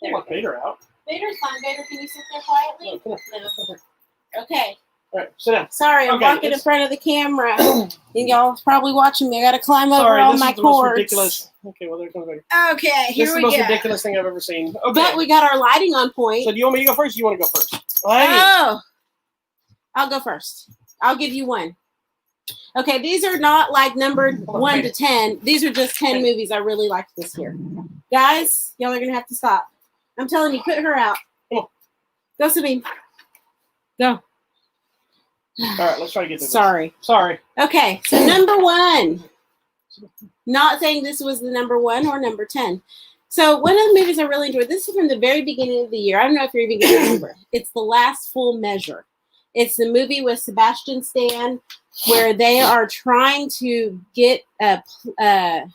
B: There. Want Vader out?
A: Vader's fine. Vader, can you sit there quietly? No. Okay.
B: All right, sit down.
A: Sorry, I'm walking in front of the camera, and y'all probably watching me. I got to climb over all my cords.
B: Ridiculous. Okay, well there comes Vader.
A: Okay, here we go.
B: This is the most ridiculous thing I've ever seen. Okay.
A: But we got our lighting on point.
B: So do you want me to go first? Or you want to go first?
A: Oh, I'll go first. I'll give you one. Okay, these are not like numbered 1 to 10. These are just 10 movies I really liked this year. Guys, y'all are gonna have to stop. I'm telling you, put her out. Go, Sabine. Go.
B: All right, let's try to get this.
A: Sorry. Okay, so number 1. Not saying this was the number 1 or number 10. So one of the movies I really enjoyed, this is from the very beginning of the year. I don't know if you're even going to remember. It's The Last Full Measure. It's the movie with Sebastian Stan where they are trying to get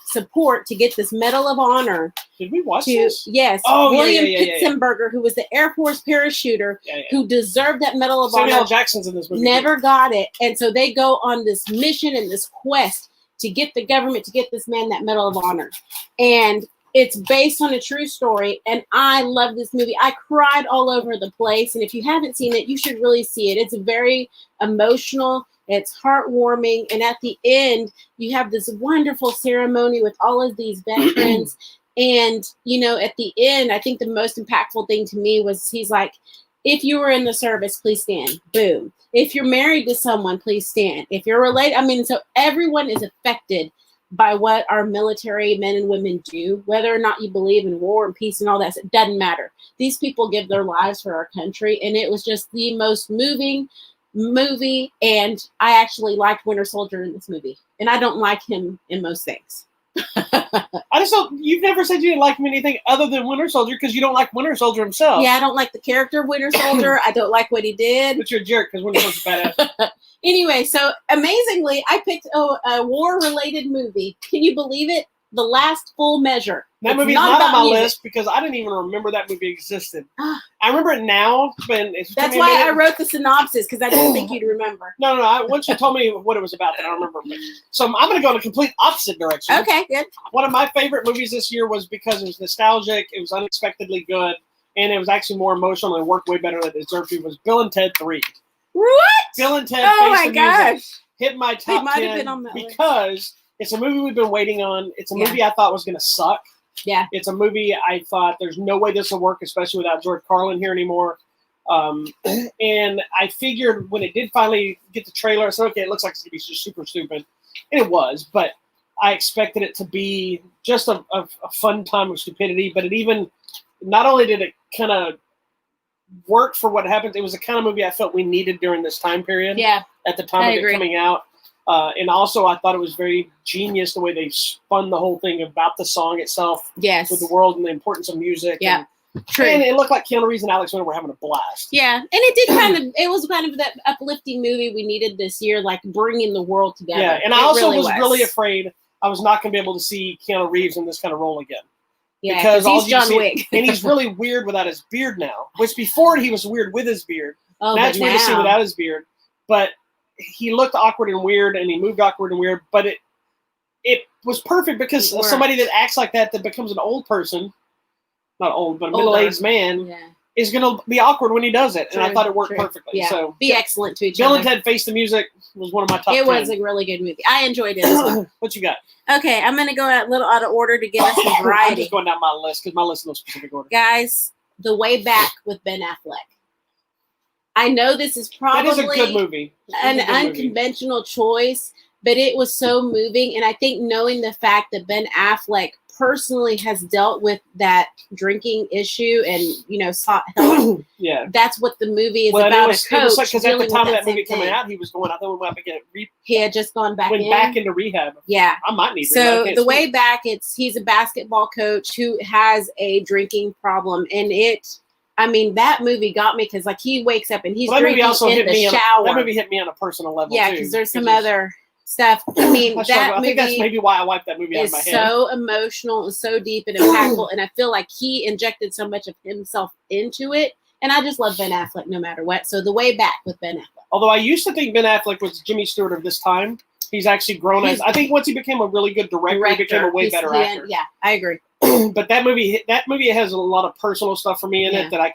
A: support to get this Medal of Honor.
B: Did we watch this?
A: Yes. William Pitzenberger, who was the Air Force parachuter, who deserved that Medal of Honor.
B: Samuel L. Jackson's in this movie.
A: Never got it. And so they go on this mission and this quest to get the government to get this man that Medal of Honor. And it's based on a true story, and I love this movie. I cried all over the place, and if you haven't seen it, you should really see it. It's very emotional. It's heartwarming, and at the end, you have this wonderful ceremony with all of these veterans, and, at the end, I think the most impactful thing to me was he's like, if you were in the service, please stand. Boom. If you're married to someone, please stand. If you're related, so everyone is affected by what our military men and women do, whether or not you believe in war and peace and all that, it doesn't matter. These people give their lives for our country, and it was just the most moving movie, and I actually liked Winter Soldier in this movie, and I don't like him in most things.
B: I just don't. You've never said you didn't like him in anything other than Winter Soldier because you don't like Winter Soldier himself.
A: Yeah, I don't like the character of Winter Soldier. I don't like what he did.
B: But you're a jerk because Winter Soldier's badass.
A: Anyway, so amazingly, I picked a war-related movie. Can you believe it? The Last Full Measure.
B: That movie's not on my list because I didn't even remember that movie existed. I remember it now, but
A: that's why I wrote the synopsis because I didn't think you'd remember.
B: No. Once you told me what it was about, then I remember. So I'm going to go in a complete opposite direction.
A: Okay, good.
B: One of my favorite movies this year was because it was nostalgic. It was unexpectedly good. and it was actually more emotional and worked way better than it deserved to, was Bill and Ted 3.
A: What?
B: Bill and Ted
A: Oh
B: Face
A: my
B: the
A: gosh.
B: Music hit my top 10 because it's a movie we've been waiting on. It's a movie I thought was going to suck.
A: Yeah.
B: It's a movie I thought there's no way this will work, especially without George Carlin here anymore. And I figured when it did finally get the trailer, I said, okay, it looks like it's going to be just super stupid. And it was, but I expected it to be just a fun time of stupidity. But it even, not only did it kind of work for what happened, it was the kind of movie I felt we needed during this time period.
A: Yeah.
B: At the time of it coming out. And also, I thought it was very genius the way they spun the whole thing about the song itself.
A: Yes.
B: With the world and the importance of music.
A: Yeah.
B: True. And it looked like Keanu Reeves and Alex Winter were having a blast.
A: Yeah. And it did it was kind of that uplifting movie we needed this year, like bringing the world together.
B: Yeah. And I also was really afraid I was not going to be able to see Keanu Reeves in this kind of role again.
A: Yeah.
B: Because
A: he's John Wick.
B: And he's really weird without his beard now, which before he was weird with his beard.
A: Oh,
B: now it's weird to see without his beard. But he looked awkward and weird, and he moved awkward and weird, but it was perfect because somebody that acts like that becomes an old person, not old, but a middle-aged man, is going to be awkward when he does it. True, and I thought it worked perfectly.
A: Yeah.
B: So
A: be excellent to each
B: Bill
A: other.
B: and Ted Face the Music was one of my top 10.
A: It was a really good movie. I enjoyed it as well.
B: What you got?
A: Okay, I'm going to go a little out of order to get us some variety.
B: I'm just going down my list because my list is no specific order.
A: Guys, The Way Back with Ben Affleck. I know this is probably
B: a good movie.
A: An unconventional choice, but it was so moving. And I think knowing the fact that Ben Affleck personally has dealt with that drinking issue and, sought help.
B: Yeah.
A: That's what the movie is about.
B: Because at the time of that movie coming out, he was going, I think we might be getting
A: he had just gone back
B: went back into rehab.
A: Yeah.
B: I might need
A: So The Way Back, he's a basketball coach who has a drinking problem. And that movie got me because, he wakes up and he's drinking in the shower.
B: That movie hit me on a personal level,
A: too. Yeah, because there's some other stuff. I think
B: that's maybe why I wiped that movie out of my head.
A: It's so emotional and so deep and impactful, and I feel like he injected so much of himself into it. And I just love Ben Affleck no matter what. So The Way Back with Ben Affleck.
B: Although I used to think Ben Affleck was Jimmy Stewart of this time, he's actually grown I think once he became a really good director, he became a way better actor.
A: Yeah, I agree.
B: But that movie has a lot of personal stuff for me in it that I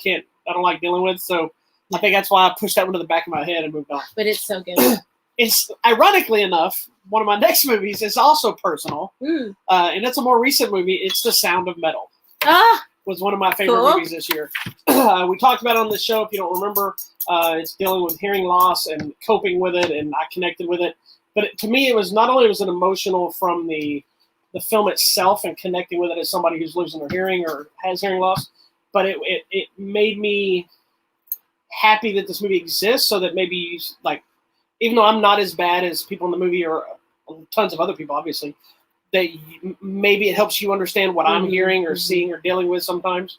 B: don't like dealing with. So I think that's why I pushed that one to the back of my head and moved on.
A: But it's so good.
B: It's ironically enough, one of my next movies is also personal, and it's a more recent movie. It's The Sound of Metal. Was one of my favorite movies this year. We talked about it on the show. If you don't remember, it's dealing with hearing loss and coping with it, and I connected with it. But to me, it was not only was it emotional from the film itself and connecting with it as somebody who's losing their hearing or has hearing loss, but it made me happy that this movie exists, so that maybe even though I'm not as bad as people in the movie or tons of other people, obviously, that maybe it helps you understand what I'm hearing or seeing or dealing with sometimes.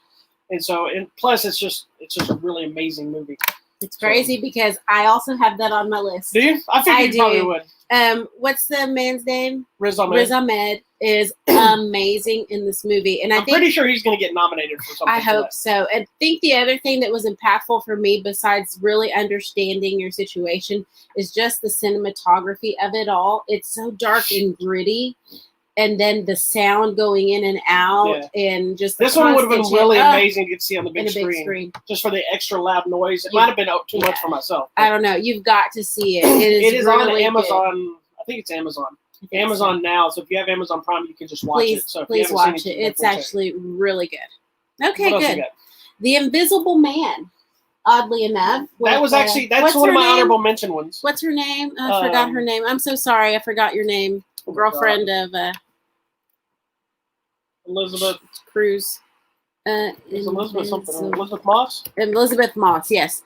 B: And plus it's just a really amazing movie.
A: It's crazy because I also have that on my list.
B: Do you? I figured you probably would.
A: What's the man's name?
B: Riz Ahmed.
A: Riz Ahmed is amazing in this movie, and I'm
B: pretty sure he's going to get nominated for something.
A: I hope so. And I think the other thing that was impactful for me, besides really understanding your situation, is just the cinematography of it all. It's so dark and gritty, and then the sound going in and out, and just
B: this one would have been really amazing to get to see on the big screen, just for the extra loud noise. It might have been too much for myself.
A: I don't know. You've got to see it.
B: It is
A: really
B: on Amazon.
A: Good.
B: I think it's Amazon. Amazon now. So if you have Amazon Prime, you can just watch it. So
A: please watch it. It's actually really good. Okay, good. The Invisible Man. Oddly enough,
B: that's one of my honorable mention ones.
A: What's her name? I forgot her name. I'm so sorry. I forgot your name. Girlfriend of
B: Elizabeth
A: Cruz.
B: Elizabeth something. Elizabeth Moss?
A: Elizabeth Moss, yes.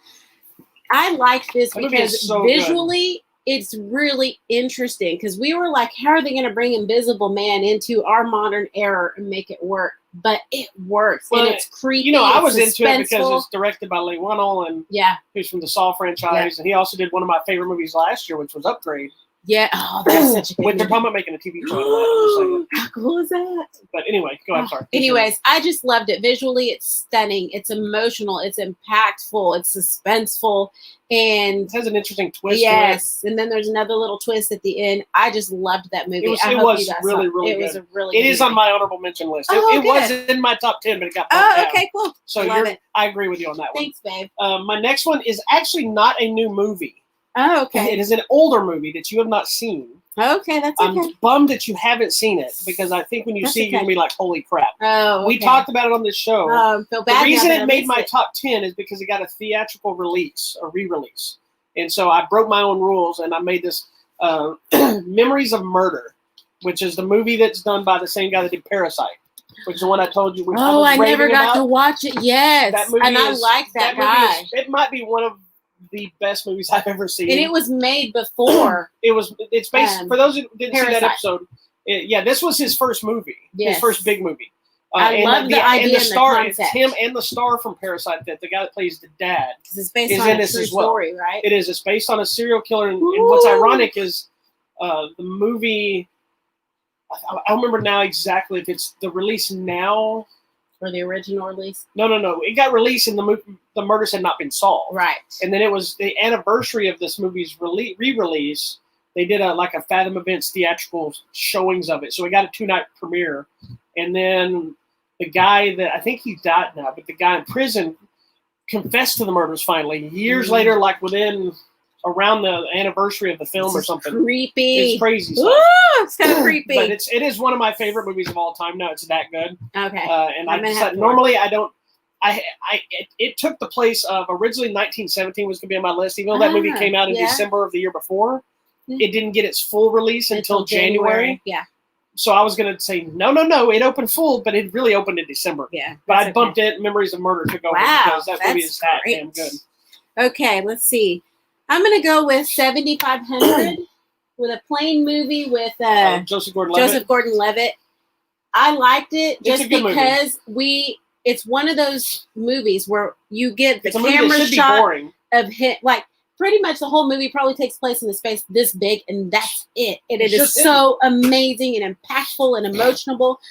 A: I like this because visually it's really interesting, because we were like, how are they going to bring Invisible Man into our modern era and make it work? But it works, and it's creepy.
B: I was into it because it's directed by Leigh Whannell, and who's from the Saw franchise, and he also did one of my favorite movies last year, which was Upgrade.
A: Yeah. Oh, that's such a good
B: Wait, they're
A: movie.
B: talking about making a TV show out of that.
A: How cool is that?
B: But anyway, go ahead. Sorry.
A: Anyways, I just loved it. Visually, it's stunning. It's emotional. It's impactful. It's suspenseful. And
B: it has an interesting twist.
A: Yes. And then there's another little twist at the end. I just loved that movie.
B: It was really good.
A: It was a really good
B: It is
A: movie.
B: on my honorable mention list.
A: Oh,
B: it was in my top 10, but it got bumped
A: Oh,
B: down.
A: okay, cool.
B: So I agree with you on that one.
A: Thanks, babe.
B: My next one is actually not a new movie.
A: Oh, okay.
B: It is an older movie that you have not seen.
A: Okay, that's okay.
B: I'm bummed that you haven't seen it because I think when you see it, you're going to be like, holy crap.
A: Oh, okay.
B: We talked about it on this show.
A: Feel bad.
B: The reason it made my top 10 is because it got a theatrical release, a re-release. And so I broke my own rules and I made this Memories of Murder, which is the movie that's done by the same guy that did Parasite, which is the one I told you.
A: I never got to watch it. Yes.
B: That movie
A: I like that guy.
B: It might be one of the best movies I've ever seen.
A: And it was made before.
B: It's based, for those who didn't
A: Parasite.
B: see that episode, this was his first movie.
A: Yes.
B: His first big movie.
A: I love the idea and the
B: star.
A: concept.
B: It's him and the star from Parasite, the guy that plays the dad.
A: Because it's based on a true story, right?
B: It is. It's based on a serial killer. And what's ironic is the movie, I don't remember now exactly if it's the release now.
A: Or the original release?
B: No. It got released and the murders had not been solved.
A: Right.
B: And then it was the anniversary of this movie's re-release. They did a Fathom Events theatrical showings of it. So we got a 2-night premiere. And then the guy that, I think he died now, but the guy in prison confessed to the murders finally. Years later, like around the anniversary of the film or something.
A: Creepy.
B: It's crazy stuff.
A: Ooh, it's kind of creepy.
B: But it is one of my favorite movies of all time. No, it's that good.
A: Okay.
B: And I decided, normally I don't. It took the place of originally 1917 was going to be on my list, even though that movie came out in December of the year before. It didn't get its full release until January.
A: Yeah.
B: So I was going to say, no, it opened full, but it really opened in December.
A: Yeah.
B: But I bumped it, Memories of Murder took over because that movie is that damn good.
A: Okay, let's see. I'm going to go with 7500 with a plain movie with
B: Joseph Gordon-Levitt.
A: I liked it just because
B: movie.
A: It's one of those movies where you get the
B: camera
A: shot of him, like pretty much the whole movie probably takes place in a space this big, and that's it. And it is so amazing and impactful and emotional.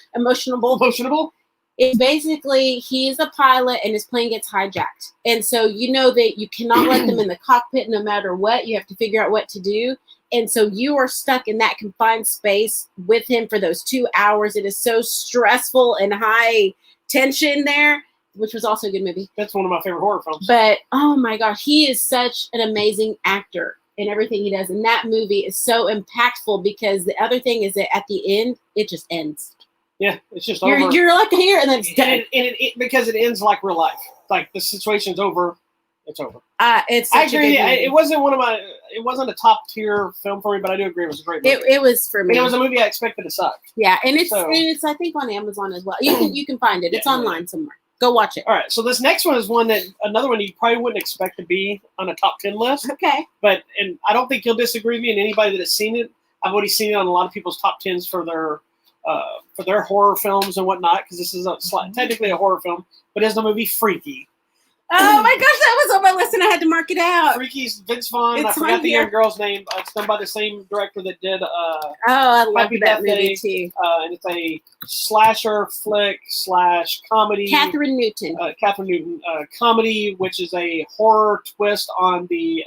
A: It's basically he's a pilot and his plane gets hijacked. And so you know that you cannot let them in the cockpit no matter what. You have to figure out what to do. And so you are stuck in that confined space with him for those 2 hours. It is so stressful and high tension there, which was also a good movie.
B: That's one of my favorite horror films.
A: But, oh my gosh, he is such an amazing actor in everything he does. And that movie is so impactful because the other thing is that at the end, it just ends.
B: Yeah, it's just over.
A: You're like here, and then it's done.
B: Because it ends like real life. Like the situation's over, it's over.
A: It's.
B: I agree. It wasn't a top tier film for me, but I do agree it was a great movie.
A: It was for me.
B: And it was a movie I expected to suck.
A: Yeah, and it's I think on Amazon as well. You can find it. It's online somewhere. Go watch it.
B: All right. So this next one is another one you probably wouldn't expect to be on a top 10 list.
A: Okay.
B: And I don't think you'll disagree with me. And anybody that has seen it, I've already seen it on a lot of people's top 10s for their horror films and whatnot, because this is technically a horror film, but it's the movie Freaky.
A: Oh my gosh, that was on my list and I had to mark it out.
B: Freaky's Vince Vaughn. I forgot the young girl's name. It's done by the same director that did
A: I love that movie too.
B: And it's a slasher flick / comedy.
A: Catherine Newton.
B: Comedy, which is a horror twist on the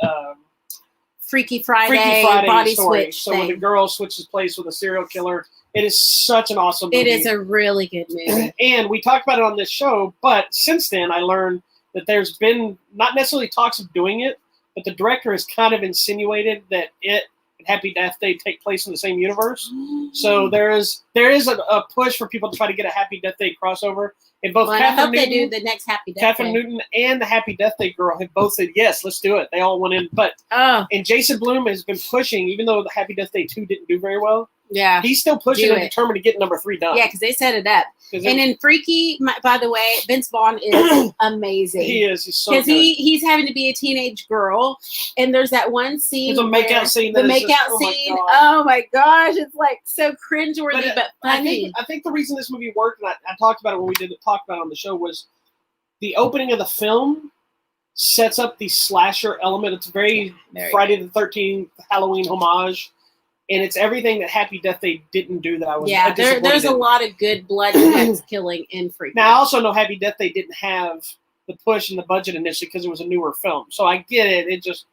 A: Freaky Friday body
B: story.
A: switch
B: So
A: thing.
B: when the girl switches place with a serial killer, it is such an awesome movie.
A: It is a really good movie.
B: And we talked about it on this show, but since then I learned that there's been not necessarily talks of doing it, but the director has kind of insinuated that it and Happy Death Day take place in the same universe. So there is a push for people to try to get a Happy Death Day crossover. And both
A: I hope they do the next Happy Death Day.
B: Catherine Newton and the Happy Death Day girl have both said, yes, let's do it. They all went in. And Jason Blum has been pushing, even though the Happy Death Day 2 didn't do very well.
A: Yeah.
B: He's still pushing and determined to get number 3 done.
A: Yeah, because they set it up. And in Freaky, by the way, Vince Vaughn is amazing.
B: He is. He's so good.
A: Because he's having to be a teenage girl. And there's that one scene.
B: There's a makeout scene.
A: Oh my gosh. It's like so cringeworthy, but funny.
B: I think the reason this movie worked, and I talked about it when we talk about it on the show, was the opening of the film sets up the slasher element. It's very Friday the 13th Halloween homage. and it's everything that Happy Death Day didn't do that I was.
A: Yeah, there's a lot of good blood sex killing in Freaky.
B: Now I also know Happy Death Day didn't have the push and the budget initially because it was a newer film, so I get it. It just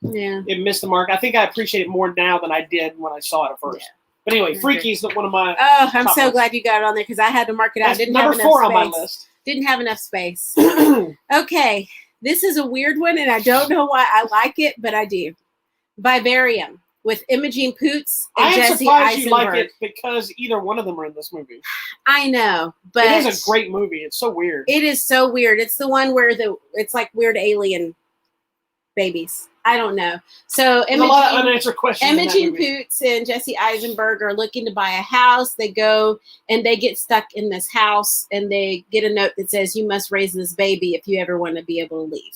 B: it missed the mark. I think I appreciate it more now than I did when I saw it at first. Yeah. But anyway, Freaky is one of my.
A: Oh, I'm so glad you got it on there because I had to mark it out. Didn't have enough 4 space. On my list. Didn't have enough space. Okay, this is a weird one, and I don't know why I like it, but I do. Vivarium with Imogen Poots and Jesse Eisenberg. I am surprised you like it
B: because either one of them are in this movie.
A: I know, but
B: it is a great movie. It's so weird.
A: It is so weird. It's the one where it's like weird alien babies. I don't know. So
B: a lot of unanswered questions.
A: Imogen Poots and Jesse Eisenberg are looking to buy a house. They go and they get stuck in this house, and they get a note that says, "You must raise this baby if you ever want to be able to leave."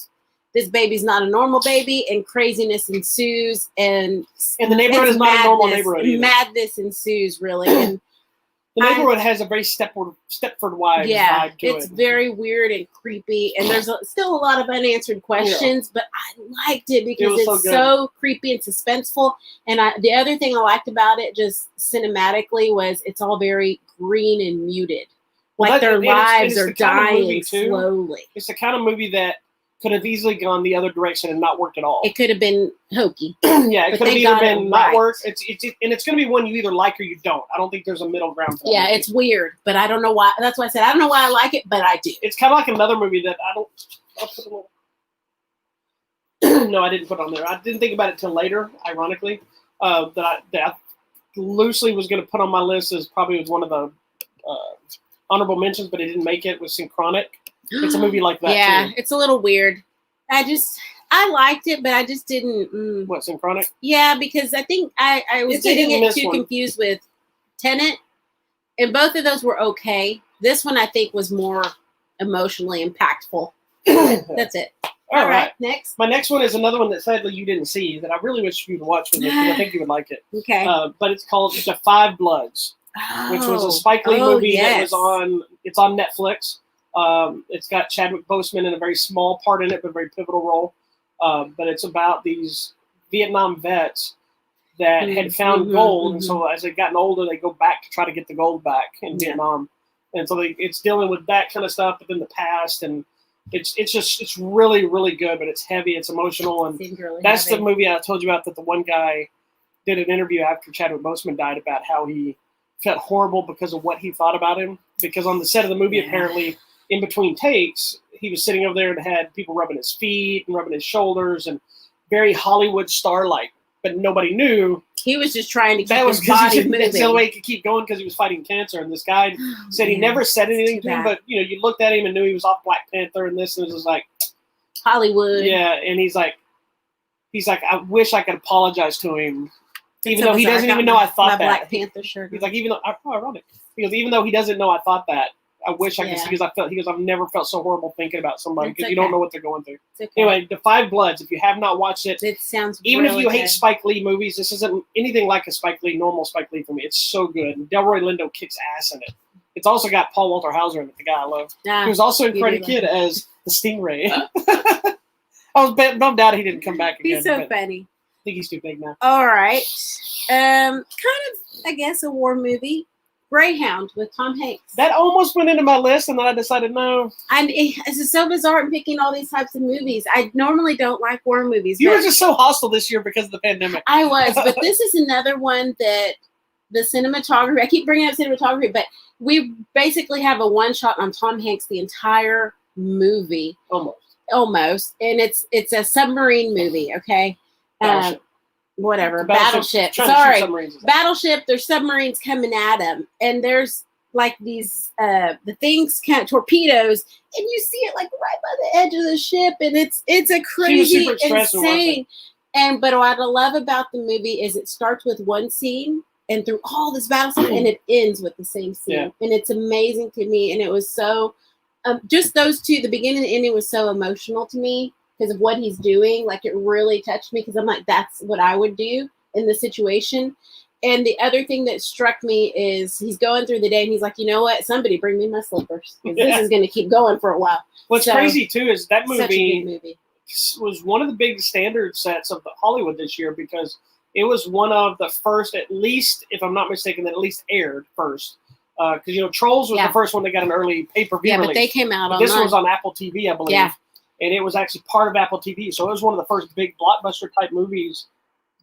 A: This baby's not a normal baby, and craziness ensues, and
B: the neighborhood is not a normal neighborhood either.
A: Madness ensues, really. And
B: the neighborhood has a very Stepford Wives vibe to it. It's
A: very weird and creepy, and there's still a lot of unanswered questions, but I liked it because it's so creepy and suspenseful. And the other thing I liked about it, just cinematically, was it's all very green and muted. Like their lives are dying slowly.
B: It's the kind of movie that could have easily gone the other direction and not worked at all.
A: It could have been hokey.
B: Yeah, it could have either been not work. It's and it's going to be one you either like or you don't. I don't think there's a middle ground. For
A: that movie. It's weird, but I don't know why. That's why I said I don't know why I like it, but I do.
B: It's kind of like another movie that I don't. No, I didn't put it on there. I didn't think about it till later. Ironically, that I loosely was going to put on my list as probably was one of the honorable mentions, but it didn't make it. Was Synchronic. It's a movie like that.
A: Yeah,
B: too.
A: It's a little weird. I liked it, but I just didn't.
B: What, Synchronic?
A: Yeah, because I think I was getting it too confused with Tenet, and both of those were okay. This one I think was more emotionally impactful. That's it. All right, next.
B: My next one is another one that sadly you didn't see that I really wish you'd watch with me because I think you would like it.
A: Okay.
B: But it's called The Five Bloods, which was a Spike Lee movie that was on. It's on Netflix. It's got Chadwick Boseman in a very small part in it, but a very pivotal role. But it's about these Vietnam vets that had found gold, and so as they've gotten older, they go back to try to get the gold back in Vietnam. And so it's dealing with that kind of stuff, but in the past, and it's really, really good, but it's heavy, it's emotional, and that's the movie I told you about that the one guy did an interview after Chadwick Boseman died about how he felt horrible because of what he thought about him. Because on the set of the movie, apparently, in between takes, he was sitting over there and had people rubbing his feet and rubbing his shoulders and very Hollywood star-like, but nobody knew.
A: He was just trying to keep his body moving.
B: That's the only way he could keep going because he was fighting cancer. And this guy said he never said anything to him, but you looked at him and knew he was off Black Panther and this, and it was like
A: Hollywood.
B: Yeah, and he's like, I wish I could apologize to him, even though he doesn't even know I thought that.
A: Black Panther shirt.
B: He's like, ironic. He goes, even though he doesn't know I thought that. I wish I could because I've never felt so horrible thinking about somebody because you don't know what they're going through. Anyway, The Five Bloods. If you have not watched it,
A: it sounds
B: even
A: really
B: if you hate Spike Lee movies, this isn't anything like a normal Spike Lee for me. It's so good. And Delroy Lindo kicks ass in it. It's also got Paul Walter Hauser in it, the guy I love. He was also in Karate Kid as the Stingray. I was bummed out he didn't come back again.
A: He's so funny.
B: I think he's too big now.
A: All right. Kind of, I guess, a war movie. Greyhound with Tom Hanks.
B: That almost went into my list, and then I decided no.
A: It's so bizarre in picking all these types of movies. I normally don't like war movies.
B: You were just so hostile this year because of the pandemic.
A: I was, but this is another one that the cinematography, I keep bringing up cinematography, but we basically have a one-shot on Tom Hanks the entire movie. Almost. And it's a submarine movie, okay? Battleship. Sorry. Battleship, there's submarines coming at them. And there's like these, the things, kind of torpedoes, and you see it like right by the edge of the ship. And it's a crazy, insane. But what I love about the movie is it starts with one scene and through all this battle stuff, and it ends with the same scene. Yeah. And it's amazing to me. And it was so, just those two, the beginning and the ending was so emotional to me. Because of what he's doing, like it really touched me because I'm like, that's what I would do in the situation. And the other thing that struck me is he's going through the day and he's like, you know what? Somebody bring me my slippers. This is going to keep going for a while.
B: What's crazy too is that movie was one of the big standard sets of Hollywood this year because It was one of the first, at least, if I'm not mistaken, that at least aired first. Because, Trolls was the first one that got an early pay-per-view release.
A: Yeah, but they came out on
B: this one was on Apple TV, I believe.
A: Yeah.
B: And it was actually part of Apple TV. So it was one of the first big blockbuster-type movies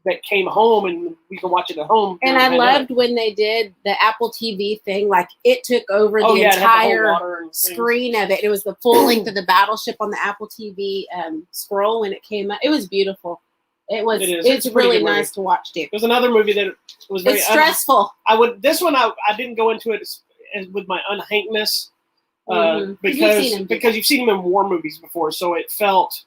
B: that came home, and we could watch it at home.
A: And I loved when they did the Apple TV thing. Like, it took over the entire screen of it. It was the full length of the battleship on the Apple TV scroll when it came out. It was beautiful. It's really nice to watch, too.
B: There's another movie that was very
A: stressful.
B: This one I didn't go into it with my unhankness because you've seen him in war movies before, so it felt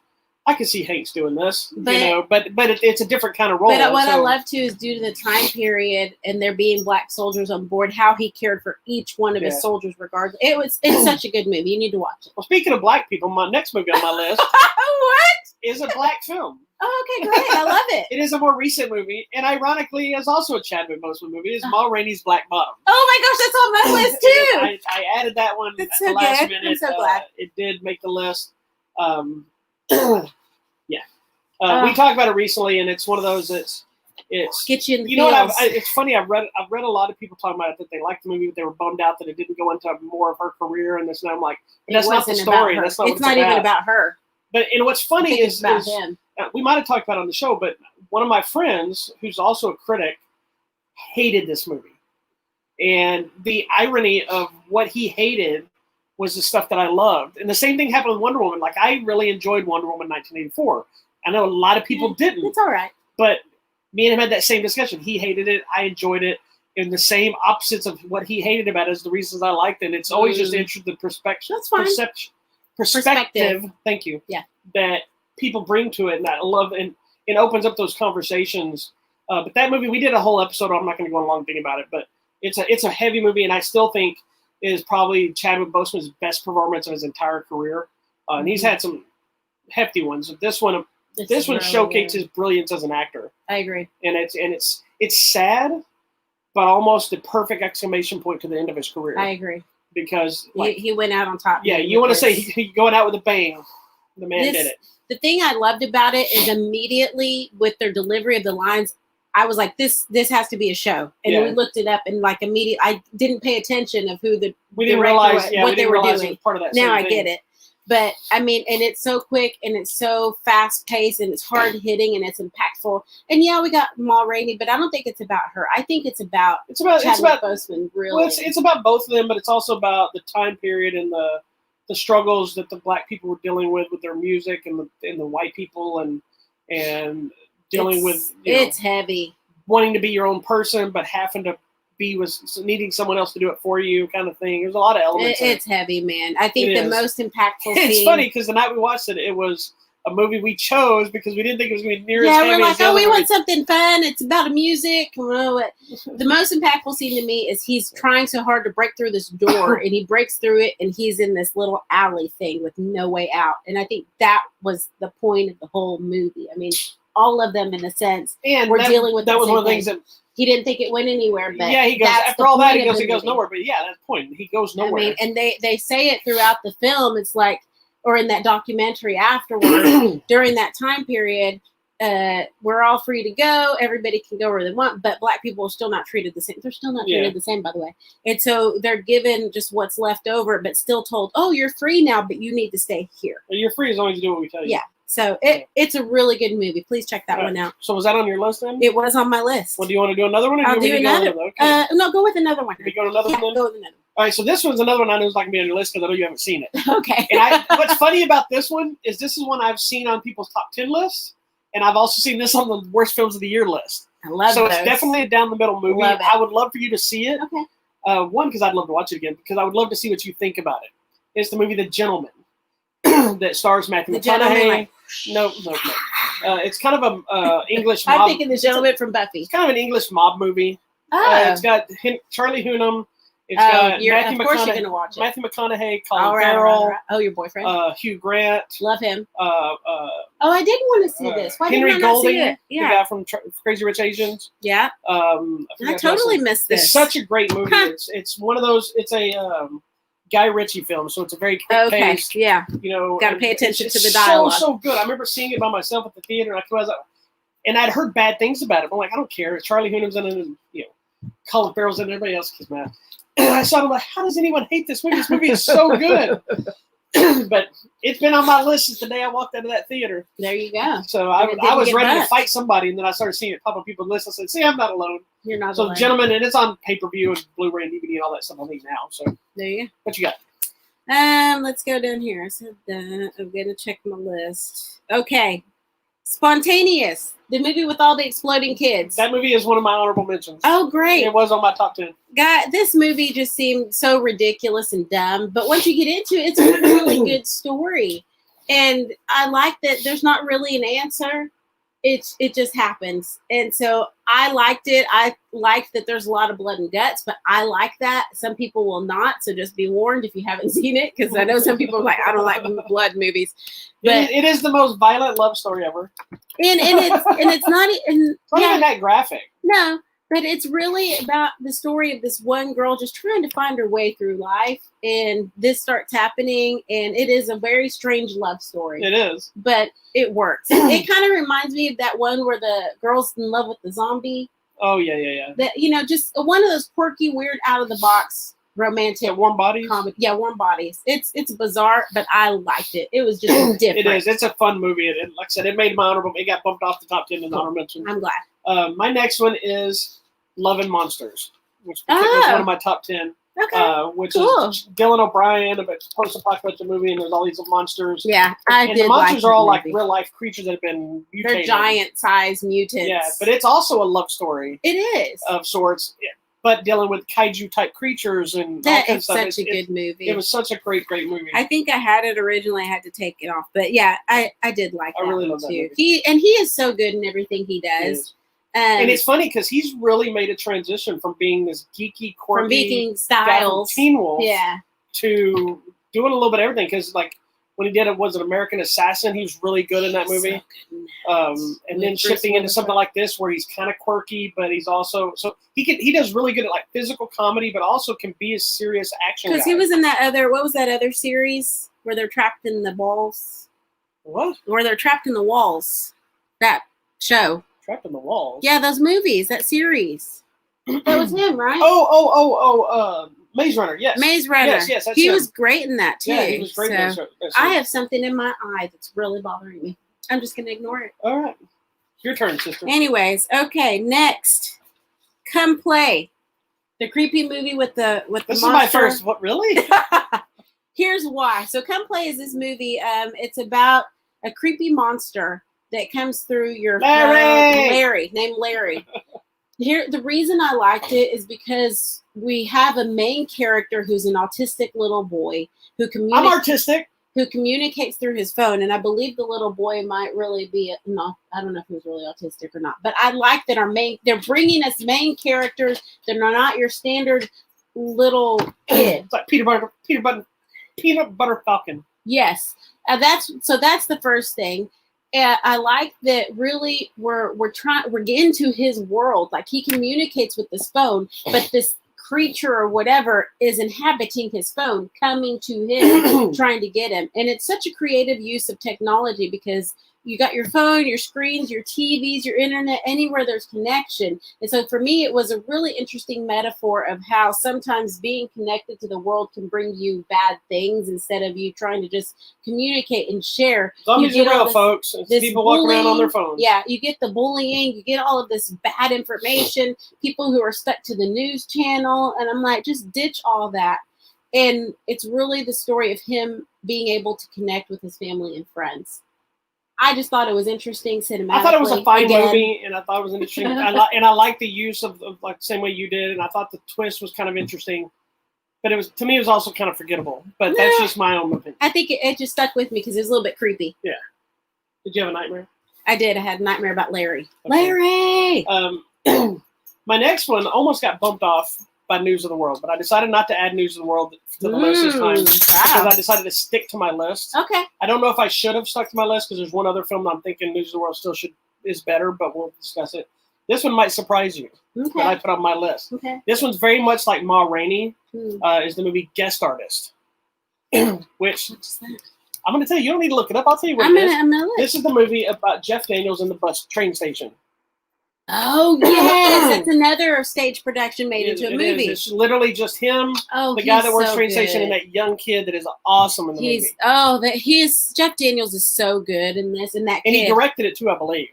B: I could see Hanks doing this, but it's a different kind of role.
A: But what I love too is due to the time period and there being black soldiers on board, how he cared for each one of his soldiers regardless. It's such a good movie. You need to watch it.
B: Well, speaking of black people, my next movie on my list is a black film.
A: Oh, okay, great. I love it.
B: It is a more recent movie, and ironically, is also a Chadwick Boseman movie. It's Ma Rainey's Black Bottom.
A: Oh my gosh, that's on my list too.
B: I added that one at the last minute.
A: I'm so glad.
B: It did make the list. We talked about it recently, and it's one of those that's
A: get you in the
B: you know what? It's funny. I've read a lot of people talking about it that they liked the movie, but they were bummed out that it didn't go into more of her career and this. And I'm like, that's not the story. That's not.
A: It's not even about her.
B: But what's funny is
A: him.
B: We might have talked about it on the show, but one of my friends, who's also a critic, hated this movie, and the irony of what he hated was the stuff that I loved. And the same thing happened with Wonder Woman. Like, I really enjoyed Wonder Woman 1984. I know a lot of people didn't.
A: It's all right.
B: But me and him had that same discussion. He hated it. I enjoyed it. And the same opposites of what he hated about it is the reasons I liked it. And it's always just interesting perspective.
A: That's fine.
B: Perspective. Thank you.
A: Yeah.
B: That people bring to it. And I love and it opens up those conversations. But that movie, we did a whole episode. I'm not going to go on a long thing about it. But it's a heavy movie. And I still think is probably Chadwick Boseman's best performance of his entire career. And he's had some hefty ones. This one showcased his brilliance as an actor.
A: I agree.
B: And it's sad, but almost a perfect exclamation point to the end of his career.
A: I agree.
B: Because
A: he went out on top.
B: Yeah, you want to say he going out with a bang. The man did it.
A: The thing I loved about it is immediately with their delivery of the lines, I was like, this has to be a show. And we looked it up and like immediately, I didn't pay attention of who
B: we didn't realize
A: what they were doing.
B: Part of that
A: now I get it. But I mean, and it's so quick and it's so fast paced and it's hard hitting and it's impactful. And yeah, we got Ma Rainey, but I don't think it's about her. I think it's about Chadwick Boseman. Really,
B: well, it's about both of them, but it's also about the time period and the struggles that the black people were dealing with their music and the white people and dealing with
A: it's heavy,
B: wanting to be your own person, but having to be needing someone else to do it for you, kind of thing. There's a lot of elements.
A: It's heavy, man. I think the most impactful.
B: It's funny because the night we watched it, it was a movie we chose because we didn't think it was going to be near as heavy.
A: Yeah, we're like,
B: oh,
A: we want something fun. It's about music. The most impactful scene to me is he's trying so hard to break through this door, and he breaks through it, and he's in this little alley thing with no way out. And I think that was the point of the whole movie. I mean, all of them, in a sense, were dealing with
B: that. Was one of the
A: things
B: that
A: he didn't think it went anywhere. But
B: yeah, he goes after all that. He goes nowhere. But yeah, that's the point. He goes nowhere.
A: I mean, and they say it throughout the film. It's like, or in that documentary afterwards, during that time period, we're all free to go. Everybody can go where they want, but black people are still not treated the same. They're still not treated the same, by the way. And so they're given just what's left over, but still told, oh, you're free now, but you need to stay here.
B: You're free as long as you do what we tell you.
A: Yeah. So it's a really good movie. Please check that one out.
B: So was that on your list then?
A: It was on my list.
B: Well, do you want to do another one? Or
A: I'll do another. Okay. No, go with another one.
B: You go to another one then?
A: Go with another.
B: All right, so this one's another one I know is not going to be on your list because I know you haven't seen it.
A: Okay.
B: And what's funny about this one is this is one I've seen on people's top 10 lists, and I've also seen this on the worst films of the year list.
A: I love
B: So
A: those.
B: It's definitely a down-the-middle movie. I would love for you to see it.
A: Okay.
B: One, because I'd love to watch it again, because I would love to see what you think about it. It's the movie The Gentleman that stars Matthew McConaughey. No. It's kind of a English mob.
A: I'm thinking The Gentleman from Buffy.
B: It's kind of an English mob movie. It's got Charlie Hunnam. It's got Matthew McConaughey, Colin Farrell.
A: Oh, your boyfriend.
B: Hugh Grant.
A: Love him. I did want to see this. Why
B: Henry
A: did I not
B: Golding,
A: see it? Yeah.
B: the guy from Crazy Rich Asians.
A: Yeah. I totally missed this.
B: It's such a great movie. It's one of those. It's a Guy Ritchie film, so it's a very quick paced.
A: Yeah.
B: You know,
A: got to pay attention to the dialogue.
B: So good. I remember seeing it by myself at the theater, and I was like, And I'd heard bad things about it. I'm like, I don't care. Charlie Hunnam's in it, and Colin Farrell's in it, everybody else is mad. I saw it, I'm like, how does anyone hate this movie? This movie is so good. But it's been on my list since the day I walked out of that theater.
A: There you go.
B: So I was ready to fight somebody, and then I started seeing it pop on people's lists. I said, see, I'm not alone.
A: You're not
B: alone.
A: So,
B: gentlemen, and it's on pay-per-view and Blu-ray and DVD and all that stuff on me now. So
A: there you go.
B: What you got?
A: Let's go down here. I said that. I'm going to check my list. Okay. Spontaneous. The movie with all the exploding kids.
B: That movie is one of my honorable mentions.
A: Oh, great.
B: It was on my top 10.
A: God, this movie just seemed so ridiculous and dumb. But once you get into it, it's a really good story. And I like that there's not really an answer. It just happens. And so I liked it. I liked that there's a lot of blood and guts, but I like that. Some people will not. So just be warned if you haven't seen it, because I know some people are like, I don't like blood movies. But
B: it is the most violent love story ever.
A: And it's not even
B: that graphic.
A: No, but it's really about the story of this one girl just trying to find her way through life, and this starts happening, and it is a very strange love story.
B: It is,
A: but it works. It kind of reminds me of that one where the girl's in love with the zombie.
B: Oh yeah.
A: That just one of those quirky, weird, out of the box romantic
B: Warm Bodies.
A: Comedy. Yeah, Warm Bodies. It's bizarre, but I liked it. It was just different.
B: It is. It's a fun movie. And like I said, it made my honorable. It got bumped off the top 10 in the honorable mention.
A: I'm glad.
B: My next one is Love and Monsters, which was one of my top 10.
A: Okay.
B: Which is Dylan O'Brien, a post-apocalyptic movie, and there's all these monsters.
A: Yeah,
B: and the monsters are all like real life creatures that have been mutated.
A: They're giant-sized mutants.
B: Yeah, but it's also a love story.
A: It is
B: of sorts, but dealing with kaiju-type creatures and
A: that
B: all kinds of stuff.
A: It's such a good movie.
B: It was such a great movie.
A: I think I had it originally. I had to take it off, but yeah, I did like that.
B: I really
A: one
B: love that
A: too.
B: movie.
A: He is so good in everything he does.
B: And it's funny because he's really made a transition from being this geeky, quirky,
A: from being Styles,
B: Teen Wolf,
A: to
B: doing a little bit of everything. Because like when he did it, was it American Assassin? He was really good in that movie. And then shifting into something like this, where he's kind of quirky, but he's also he does really good at like physical comedy, but also can be a serious action.
A: Because he was in that what was that other series where they're trapped in the walls?
B: What?
A: Where they're trapped in the walls? That show.
B: Trapped in the Walls.
A: Yeah, those movies, that series. That was him, right?
B: Maze Runner. Yes.
A: Maze Runner.
B: Yes.
A: He was great in that too.
B: Yeah, he was great in that show.
A: I have something in my eye that's really bothering me. I'm just going to ignore it.
B: All right. Your turn, sister.
A: Anyways, okay, next. Come Play. The creepy movie with the monster.
B: This is my first. What, really?
A: Here's why. So Come Play is this movie. It's about a creepy monster that comes through your
B: Larry,
A: named Larry. Here, the reason I liked it is because we have a main character who's an autistic little boy who
B: I'm artistic.
A: Who communicates through his phone, and I believe the little boy might really be no. I don't know if he's really autistic or not, but I like that they're bringing us main characters that are not your standard little kid.
B: It's like peanut butter falcon.
A: Yes, that's the first thing. And I like that really we're into his world. Like he communicates with this phone, but this creature or whatever is inhabiting his phone, coming to him, trying to get him. And it's such a creative use of technology because you got your phone, your screens, your TVs, your internet, anywhere there's connection. And so for me, it was a really interesting metaphor of how sometimes being connected to the world can bring you bad things instead of you trying to just communicate and share.
B: Zombies are real, folks. It's people walking around on their phones.
A: Yeah, you get the bullying, you get all of this bad information, people who are stuck to the news channel. And I'm like, just ditch all that. And it's really the story of him being able to connect with his family and friends. I just thought it was interesting cinematically.
B: I thought it was a fine movie, and I thought it was interesting. I like the use of like the same way you did, and I thought the twist was kind of interesting. But it was also kind of forgettable. But that's just my own opinion.
A: I think it just stuck with me because it was a little bit creepy.
B: Yeah. Did you have a nightmare?
A: I did. I had a nightmare about Larry.
B: Okay. Larry! My next one almost got bumped off by News of the World, but I decided not to add News of the World to the list this time because I decided to stick to my list.
A: Okay.
B: I don't know if I should have stuck to my list because there's one other film that I'm thinking News of the World still is better, but we'll discuss it. This one might surprise you that I put on my list.
A: Okay.
B: This one's very much like Ma Rainey, is the movie Guest Artist, which I'm going to tell you. You don't need to look it up. I'll tell you what it is. This is the movie about Jeff Daniels in the train station.
A: Oh yes, it's another stage production made into a movie.
B: It's literally just him, the guy that works train station, and that young kid that is awesome in the movie.
A: Jeff Daniels is so good in this, and that kid.
B: And he directed it too, I believe.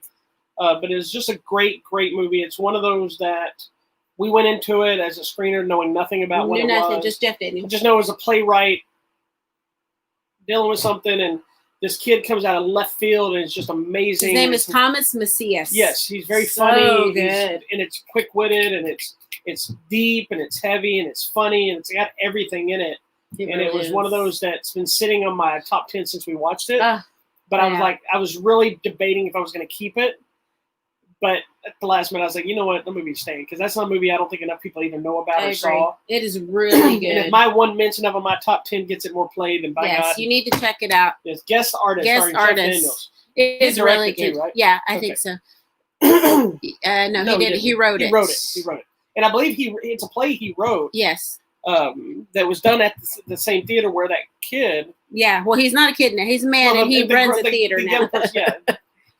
B: But it's just a great, great movie. It's one of those that we went into it as a screener knowing nothing about what it was.
A: Just Jeff Daniels.
B: I just know it was a playwright dealing with something, and this kid comes out of left field, and it's just amazing.
A: His name is Thomas Macias.
B: Yes, he's very funny.
A: Good.
B: And it's quick-witted, and it's deep, and it's heavy, and it's funny, and it's got everything in it. It was one of those that's been sitting on my top 10 since we watched it. But I was really debating if I was going to keep it. But at the last minute, I was like, you know what? The movie's staying. Because that's not a movie I don't think enough people even know about or saw.
A: It is really good.
B: And if my one mention of my top 10 gets it more played, then by God.
A: Yes, you need to check it out.
B: Yes, guest artist. Jeff Daniels.
A: It is really good. Too, right? Yeah, I think so. No, he did. He wrote it.
B: He wrote it. And I believe it's a play he wrote.
A: Yes.
B: That was done at the same theater where that kid.
A: Yeah, well, he's not a kid now. He's a man, and he runs a theater now.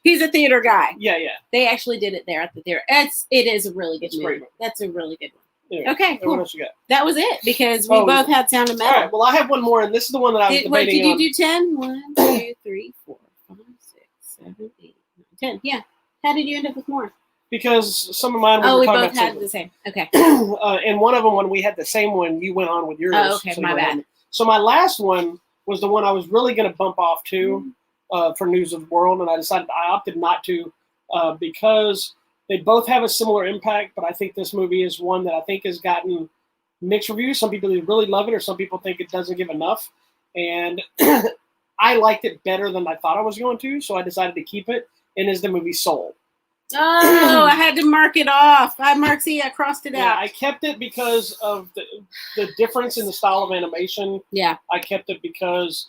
A: He's a theater guy.
B: Yeah.
A: They actually did it there at the theater. It is a really good movie. That's a really good one. Anyway, okay, cool.
B: What else you got? That
A: was it because we both had Sound of Metal.
B: All right, well, I have one more, and this is the one that I was debating
A: Wait, did
B: on.
A: you do 10? 1, 2, 3, 4, 5, 6, 7, 8, 9, 10. Yeah. How did you end up with more?
B: Because some of mine
A: we both had the same. Okay.
B: And one of them, when we had the same one, you went on with yours.
A: Oh, okay, my bad.
B: So my last one was the one I was really going to bump off to. For News of the World, and I opted not to because they both have a similar impact, but I think this movie is one that I think has gotten mixed reviews. Some people really love it, or some people think it doesn't give enough, and I liked it better than I thought I was going to, so I decided to keep it, and is the movie Soul.
A: Oh, I had to mark it off. I crossed it out.
B: I kept it because of the difference in the style of animation.
A: Yeah.
B: I kept it because...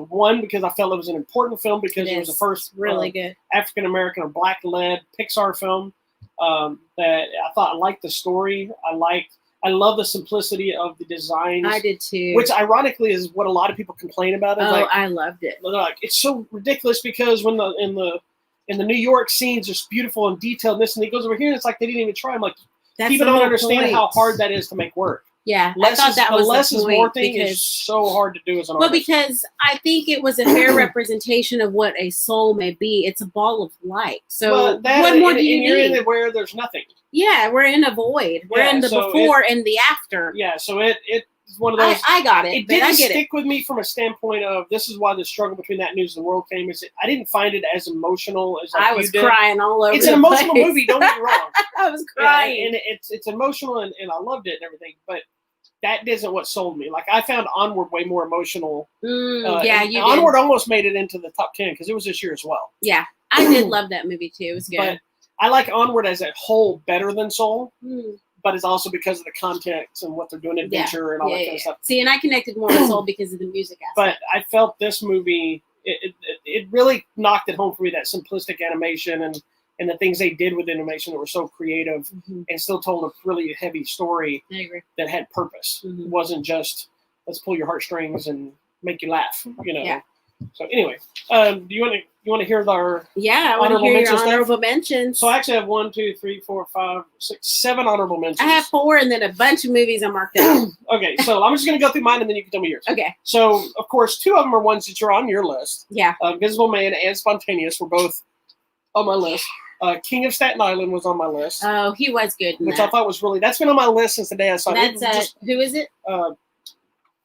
B: one, because I felt it was an important film because it was the first
A: really good
B: African American or Black led Pixar film that I thought I liked the story. I love the simplicity of the designs.
A: I did too.
B: Which ironically is what a lot of people complain about.
A: I loved it.
B: They're like, it's so ridiculous because when in the New York scenes just beautiful and detailed and this and it goes over here and it's like they didn't even try. I'm like, people don't understand how hard that is to make work.
A: Yeah, I thought that was
B: less is more thing
A: because,
B: is so hard to do as an artist.
A: Well, because I think it was a fair representation of what a soul may be. It's a ball of light. So what more do you need?
B: You're in it where there's nothing.
A: Yeah, we're in a void. We're in the before and the after.
B: Yeah, so it's one of those.
A: I got it.
B: It didn't stick with me from a standpoint of this is why the struggle between that and News of the World came. Is I didn't find it as emotional as
A: I was crying all over.
B: It's an emotional movie. Don't get me wrong.
A: I was crying,
B: and it's emotional and I loved it and everything, but. That isn't what sold me. Like I found Onward way more emotional. Onward almost made it into the top 10 because it was this year as well.
A: Yeah, I did love that movie too. It was good.
B: But I like Onward as a whole better than Soul. But it's also because of the context and what they're doing, adventure and all that kind of stuff.
A: See, and I connected more with Soul because of the music aspect.
B: But I felt this movie, it really knocked it home for me, that simplistic animation and the things they did with animation that were so creative and still told a really heavy story that had purpose. It wasn't just, let's pull your heartstrings and make you laugh, Yeah. So anyway, do you want to hear our
A: I want to hear your honorable mentions.
B: So I actually have 1, 2, 3, 4, 5, 6, 7 honorable mentions.
A: I have 4 and then a bunch of movies I marked out.
B: Okay, so I'm just going to go through mine and then you can tell me yours.
A: Okay.
B: So of course, 2 of them are ones that you're on your list.
A: Yeah.
B: Visible Man and Spontaneous were both on my list. King of Staten Island was on my list.
A: Oh, he was good.
B: I thought was that's been on my list since the day I saw it.
A: That's who is it?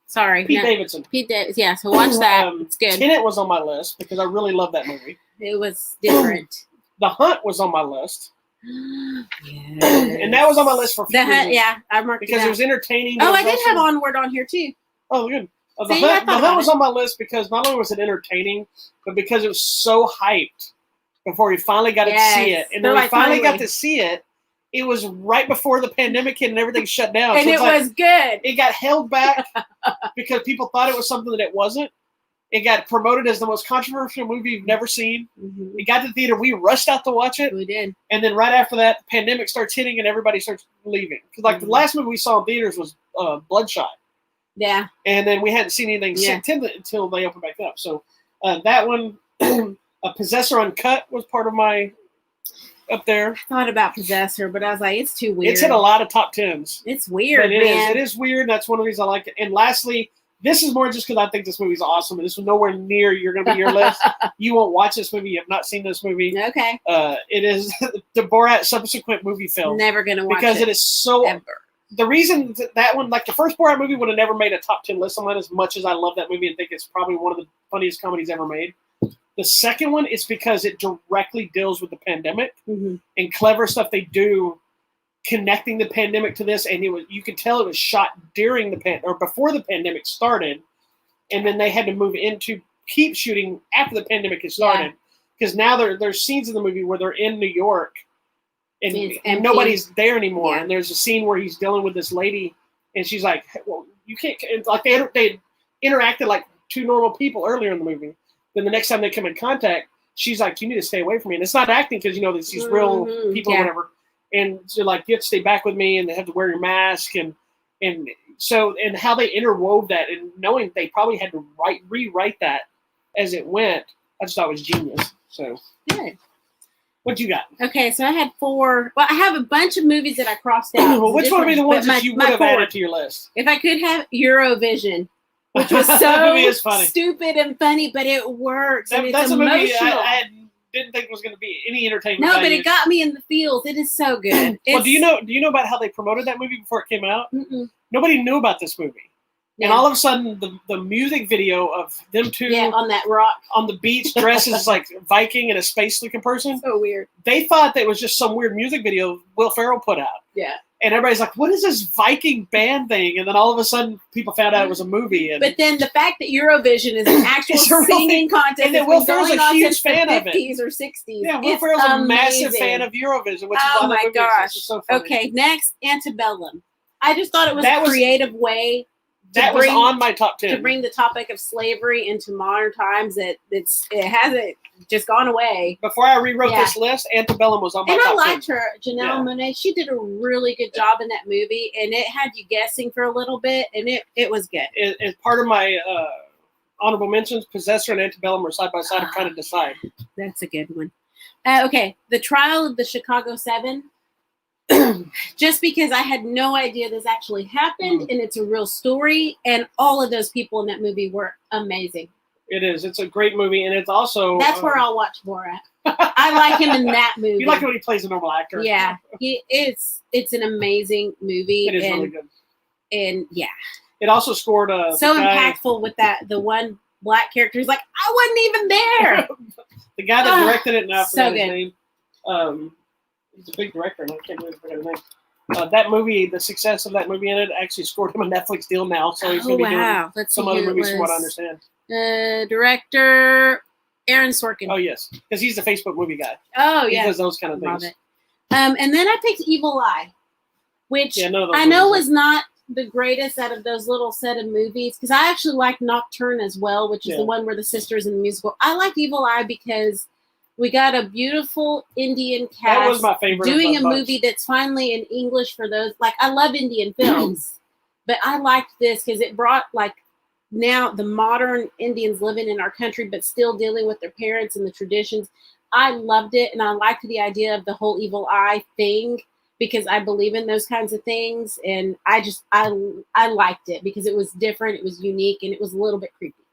A: Sorry,
B: Pete Davidson.
A: Pete Davidson. Yeah, so watch that. It's good.
B: Tenet was on my list because I really love that movie.
A: It was different.
B: The Hunt was on my list. And that was on my list for
A: The Hunt. Yeah, I marked
B: because it was entertaining.
A: I did have Onward on here too.
B: Oh, good. The Hunt was on my list because not only was it entertaining, but because it was so hyped. Before we finally got to see it. And then we finally got to see it. It was right before the pandemic hit and everything shut down.
A: And it was good.
B: It got held back because people thought it was something that it wasn't. It got promoted as the most controversial movie you've never seen. It got to the theater. We rushed out to watch it.
A: We did.
B: And then right after that, the pandemic starts hitting and everybody starts leaving. Because the last movie we saw in theaters was Bloodshot.
A: Yeah.
B: And then we hadn't seen anything until they opened back up. So that one... Possessor Uncut was part of my up there.
A: I thought about Possessor, but I was like, it's too weird.
B: It's hit a lot of top 10s.
A: It's weird,
B: man. It is weird. That's one of the reasons I like it. And lastly, this is more just because I think this movie's awesome, and this was nowhere near going to be your list. You won't watch this movie. You have not seen this movie.
A: Okay.
B: It is the Borat subsequent movie film.
A: Never going to watch it.
B: Because it is so...
A: Ever.
B: The reason that one, like the first Borat movie would have never made a top 10 list of mine, as much as I love that movie and think it's probably one of the funniest comedies ever made. The second one is because it directly deals with the pandemic and clever stuff they do connecting the pandemic to this. And you could tell it was shot during or before the pandemic started. And then they had to move into keep shooting after the pandemic had started. Because now there's scenes in the movie where they're in New York and nobody's there anymore. Yeah. And there's a scene where he's dealing with this lady and she's like, well, you can't, like they interacted like two normal people earlier in the movie. Then the next time they come in contact, she's like, you need to stay away from me. And it's not acting because, there's these real people or whatever. And so like, you have to stay back with me and they have to wear your mask. And how they interwove that and knowing they probably had to rewrite that as it went, I just thought it was genius. So
A: good.
B: What you got?
A: Okay, so I had 4. Well, I have a bunch of movies that I crossed out.
B: Well, which one would be the ones that you would have added to your list?
A: If I could have Eurovision, which was so stupid and funny, but it works. And it's emotional. A movie
B: I didn't think was going to be any entertainment.
A: No, but it got me in the feels. It is so good.
B: Well, do you know about how they promoted that movie before it came out? Nobody knew about this movie. Yeah. And all of a sudden, the music video of them two
A: on that rock
B: on the beach dressed as like Viking and a space-looking person.
A: So weird.
B: They thought that was just some weird music video Will Ferrell put out.
A: Yeah.
B: And everybody's like, what is this Viking band thing? And then all of a sudden, people found out it was a movie.
A: But then the fact that Eurovision is an actual singing contest,
B: and that Will Ferrell's a huge fan of it.
A: 50s or 60s.
B: Yeah, Will Ferrell's a massive fan of Eurovision, which is
A: oh my gosh.
B: So funny.
A: Okay, next, Antebellum. I just thought it was a creative way.
B: That was on my top 10.
A: To bring the topic of slavery into modern times, it hasn't just gone away.
B: Before I rewrote this list, Antebellum was on my top 10.
A: And I liked her, Janelle Monáe. She did a really good job in that movie, and it had you guessing for a little bit, and it was good.
B: As part of my honorable mentions, Possessor and Antebellum are side by side. I'm trying to decide.
A: That's a good one. Okay, The Trial of the Chicago 7. Just because I had no idea this actually happened and it's a real story, and all of those people in that movie were amazing.
B: It is. It's a great movie, and it's also...
A: That's where I'll watch Borat. I like him in that movie.
B: You like him when he plays a normal actor.
A: Yeah. It's an amazing movie.
B: It is really good.
A: And yeah.
B: It also scored
A: so impactful with the one black character. He's like, I wasn't even there.
B: The guy that directed it, now I forgot
A: his
B: name. He's a big director, and I can't really forget his name. That movie, the success of that movie in it, actually scored him a Netflix deal now. So he's going to be doing some other movies, from what I understand.
A: Director Aaron Sorkin.
B: Oh yes, because he's the Facebook movie guy.
A: Oh yeah,
B: he does those kind of things.
A: Love it. And then I picked Evil Eye, which I know was not the greatest out of those little set of movies, because I actually like Nocturne as well, which is the one where the sisters in the musical. I like Evil Eye because we got a beautiful Indian cast.
B: That was my favorite.
A: Doing a movie that's finally in English for those. Like, I love Indian films, but I liked this because it brought like now the modern Indians living in our country, but still dealing with their parents and the traditions. I loved it, and I liked the idea of the whole evil eye thing because I believe in those kinds of things, and I liked it because it was different, it was unique, and it was a little bit creepy.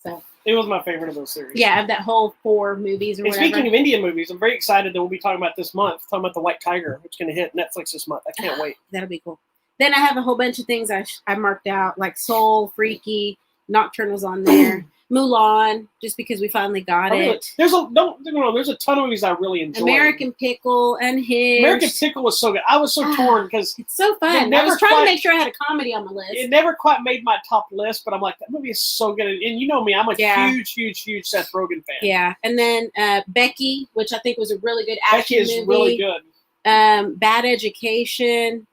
A: So.
B: It was my favorite of those series.
A: Yeah, of that whole 4 movies or whatever.
B: Speaking of Indian movies, I'm very excited that we'll be talking about this month, talking about The White Tiger, which is going to hit Netflix this month. I can't wait.
A: That'll be cool. Then I have a whole bunch of things I marked out, like Soul, Freaky, Nocturne was on there, Mulan, just because we finally got it.
B: There's a ton of movies I really enjoyed.
A: American Pickle, Unhinged.
B: American Pickle was so good. I was so torn because
A: it's so fun. I was trying to make sure I had a comedy on my list.
B: It never quite made my top list, but I'm like, that movie is so good. And you know me, I'm a huge Seth Rogen fan.
A: Yeah, and then Becky, which I think was a really good action movie.
B: Becky is really good.
A: Bad Education.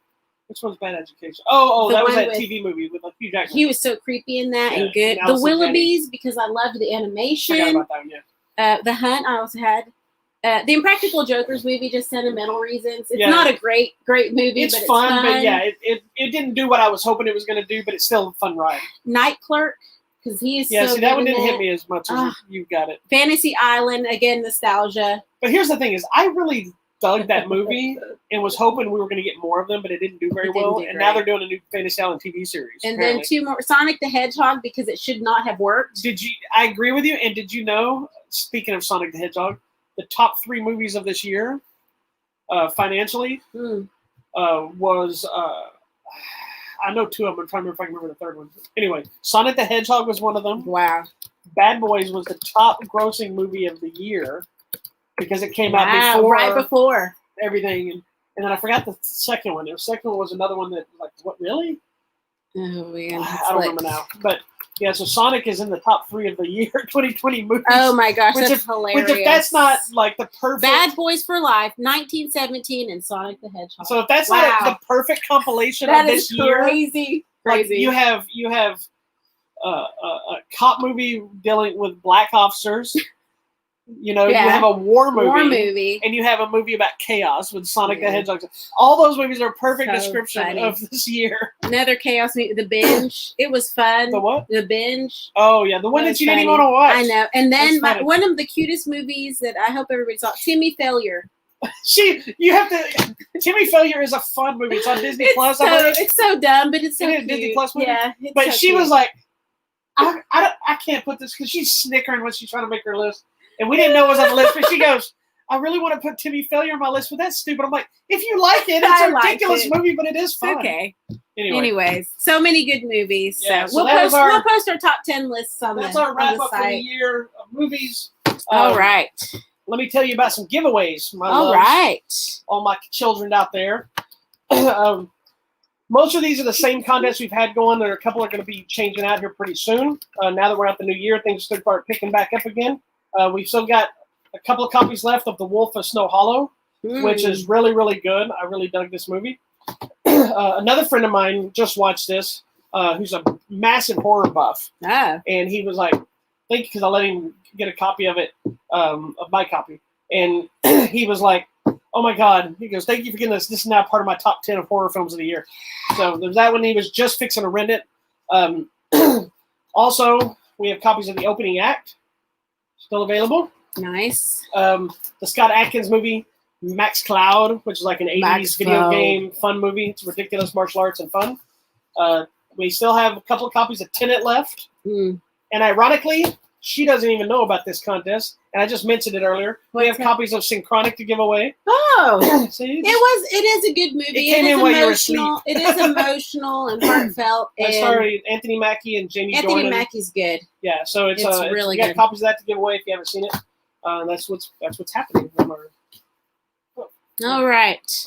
B: Which one's Bad Education? Oh, that was that TV movie with Hugh Jackman.
A: He was so creepy in that and good. The Willoughbys, because I loved the animation.
B: I forgot about that one, yeah.
A: The Hunt, I also had. The Impractical Jokers movie, just sentimental reasons. It's not a great movie,
B: it's
A: but
B: fun,
A: it's fun.
B: But yeah, it didn't do what I was hoping it was going to do, but it's still a fun ride.
A: Night Clerk. because he's
B: yeah.
A: so
B: See, that one
A: good in
B: didn't
A: it.
B: hit me as much as you got it.
A: Fantasy Island, again, nostalgia.
B: But here's the thing: is I really dug that movie and was hoping we were going to get more of them, but it didn't do very well. And now they're doing a new Fantasy Island TV series.
A: And then 2 more: Sonic the Hedgehog, because it should not have worked.
B: I agree with you. And did you know? Speaking of Sonic the Hedgehog, the top 3 movies of this year, financially, was. I know 2 of them. I'm trying to remember if I can remember the third one. Anyway, Sonic the Hedgehog was one of them.
A: Wow.
B: Bad Boys was the top grossing movie of the year because it came out
A: right before
B: everything. And then I forgot the second one. The second one was another one that, like, what, really?
A: Oh, man.
B: I don't remember now. But, yeah, so Sonic is in the top 3 of the year 2020 movies.
A: Oh, my gosh, that's hilarious.
B: Which if that's not, like, the perfect...
A: Bad Boys for Life, 1917, and Sonic the Hedgehog.
B: So if that's not the perfect compilation of this year...
A: Crazy.
B: Like, you have a cop movie dealing with black officers. You know, you have a war movie. And you have a movie about chaos with Sonic the Hedgehog. All those movies are a perfect description of this year.
A: Another chaos movie, The Binge. It was fun.
B: The what?
A: The Binge.
B: Oh, yeah. The one that you didn't even want to watch.
A: I know. And then one of the cutest movies that I hope everybody saw, Timmy Failure.
B: Timmy Failure is a fun movie. It's on Disney Plus.
A: It's so dumb, but it's so cute.
B: Disney Plus movie.
A: Yeah.
B: But she was like, I can't put this, because she's snickering when she's trying to make her list. And we didn't know it was on the list, but she goes, I really want to put Timmy Failure on my list, but that's stupid. I'm like, if you like it, it's a ridiculous movie, but it is fun.
A: Okay. Anyways, so many good movies.
B: Yeah,
A: so we'll post our top 10 lists on
B: that's our wrap up for the year of movies.
A: All right.
B: Let me tell you about some giveaways.
A: All right.
B: All my children out there. Most of these are the same contests we've had going. There are a couple are going to be changing out here pretty soon. Now that we're at the new year, things should start picking back up again. We've still got a couple of copies left of The Wolf of Snow Hollow, which is really, really good. I really dug this movie. Another friend of mine just watched this, who's a massive horror buff. And he was like, thank you, because I let him get a copy of it, of my copy. And he was like, oh, my God. He goes, thank you for getting this. This is now part of my top 10 of horror films of the year. So there's that one. He was just fixing to rent it. Also, we have copies of The Opening Act. Still available.
A: Nice.
B: The Scott Adkins movie, Max Cloud, which is like an 80s video game fun movie. It's ridiculous martial arts and fun. We still have a couple of copies of Tenet left. And ironically, she doesn't even know about this contest. And I just mentioned it earlier. We have copies of Synchronic to give away.
A: Oh, it is a good movie.
B: It is emotional.
A: It is emotional and heartfelt.
B: Sorry, Anthony Mackie and Jamie Dornan.
A: Anthony Mackie's good.
B: Yeah, so it's really good. We got copies of that to give away if you haven't seen it. That's what's happening.
A: All right.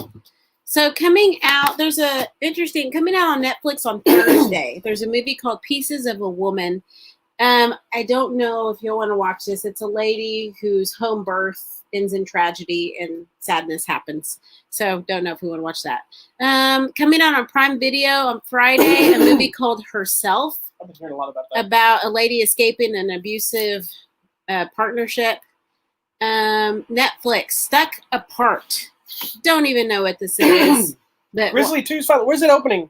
A: So coming out on Netflix on Thursday. There's a movie called Pieces of a Woman. I don't know if you'll want to watch this. It's a lady whose home birth ends in tragedy and sadness happens. So don't know if we want to watch that. Coming out on Prime Video on Friday, a movie called Herself.
B: I've been hearing a lot about that.
A: About a lady escaping an abusive partnership. Netflix, Stuck Apart. Don't even know what this is. But
B: Grizzly 2's fun. Where's it opening?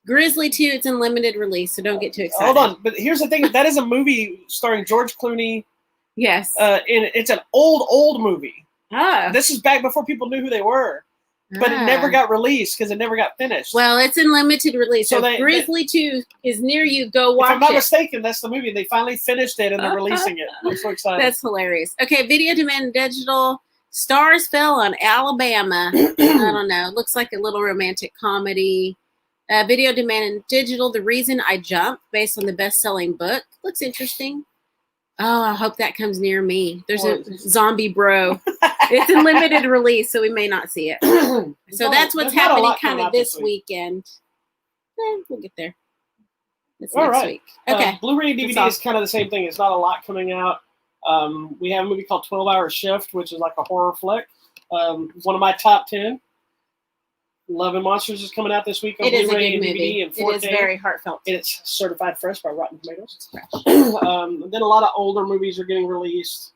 A: Grizzly 2, it's in limited release, so don't get too excited.
B: Hold on, but here's the thing. That is a movie starring George Clooney.
A: Yes.
B: And it's an old movie.
A: Ah.
B: This is back before people knew who they were. But it never got released because it never got finished.
A: Well, it's in limited release. So Grizzly 2 is near you. Go watch it.
B: If I'm not mistaken, that's the movie. They finally finished it and they're releasing it. I'm so excited.
A: That's hilarious. Okay, Video Demand Digital. Stars Fell on Alabama. I don't know. Looks like a little romantic comedy. Video Demand Digital. The Reason I Jumped, based on the best-selling book. Looks interesting. Oh, I hope that comes near me. There's a zombie bro. It's in limited release, so we may not see it. So that's what's happening kind of this weekend. We'll get there. It's next week. Okay.
B: Blu-ray and DVD is kind of the same thing. It's not a lot coming out. We have a movie called 12 Hour Shift, which is like a horror flick. One of my top 10. Love and Monsters is coming out this week on Blu-ray and DVD and 4K.
A: It is very heartfelt.
B: It's certified fresh by Rotten Tomatoes. Then a lot of older movies are getting released.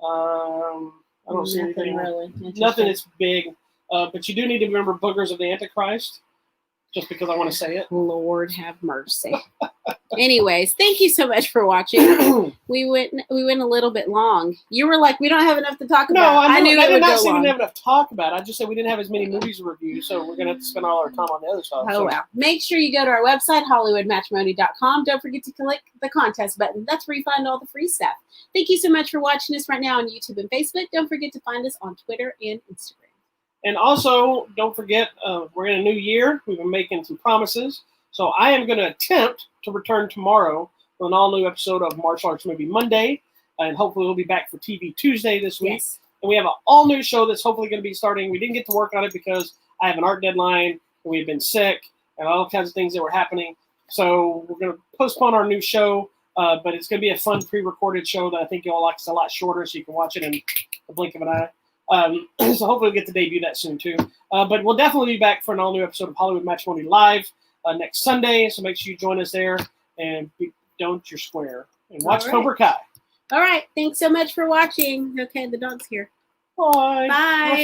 B: I don't see anything.
A: Really
B: nothing that's big. But you do need to remember Boogers of the Antichrist. just because I want to say it.
A: Lord have mercy. Anyways, thank you so much for watching. We went a little bit long. You were like, we don't have enough to talk about.
B: No, I knew
A: it would go
B: say
A: long.
B: We didn't have enough to talk about. I just said we didn't have as many movies to review, so we're going to have to spend all our time on the other stuff.
A: Oh, well. Make sure you go to our website, HollywoodMatrimony.com. Don't forget to click the contest button. That's where you find all the free stuff. Thank you so much for watching us right now on YouTube and Facebook. Don't forget to find us on Twitter and Instagram.
B: And also, don't forget, we're in a new year. We've been making some promises. So I am going to attempt to return tomorrow for an all-new episode of Martial Arts Movie Monday. And hopefully we'll be back for TV Tuesday this week.
A: Yes.
B: And we have an all-new show that's hopefully going to be starting. We didn't get to work on it because I have an art deadline, and we've been sick, and all kinds of things that were happening. So we're going to postpone our new show, but it's going to be a fun pre-recorded show that I think you'll like. It's a lot shorter, so you can watch it in the blink of an eye. So hopefully we'll get to debut that soon, too. But we'll definitely be back for an all-new episode of Hollywood Matrimony Live next Sunday, so make sure you join us there, and don't your square. And watch Cobra Kai.
A: All right. Thanks so much for watching. Okay, the dog's here.
B: Bye.
A: Bye.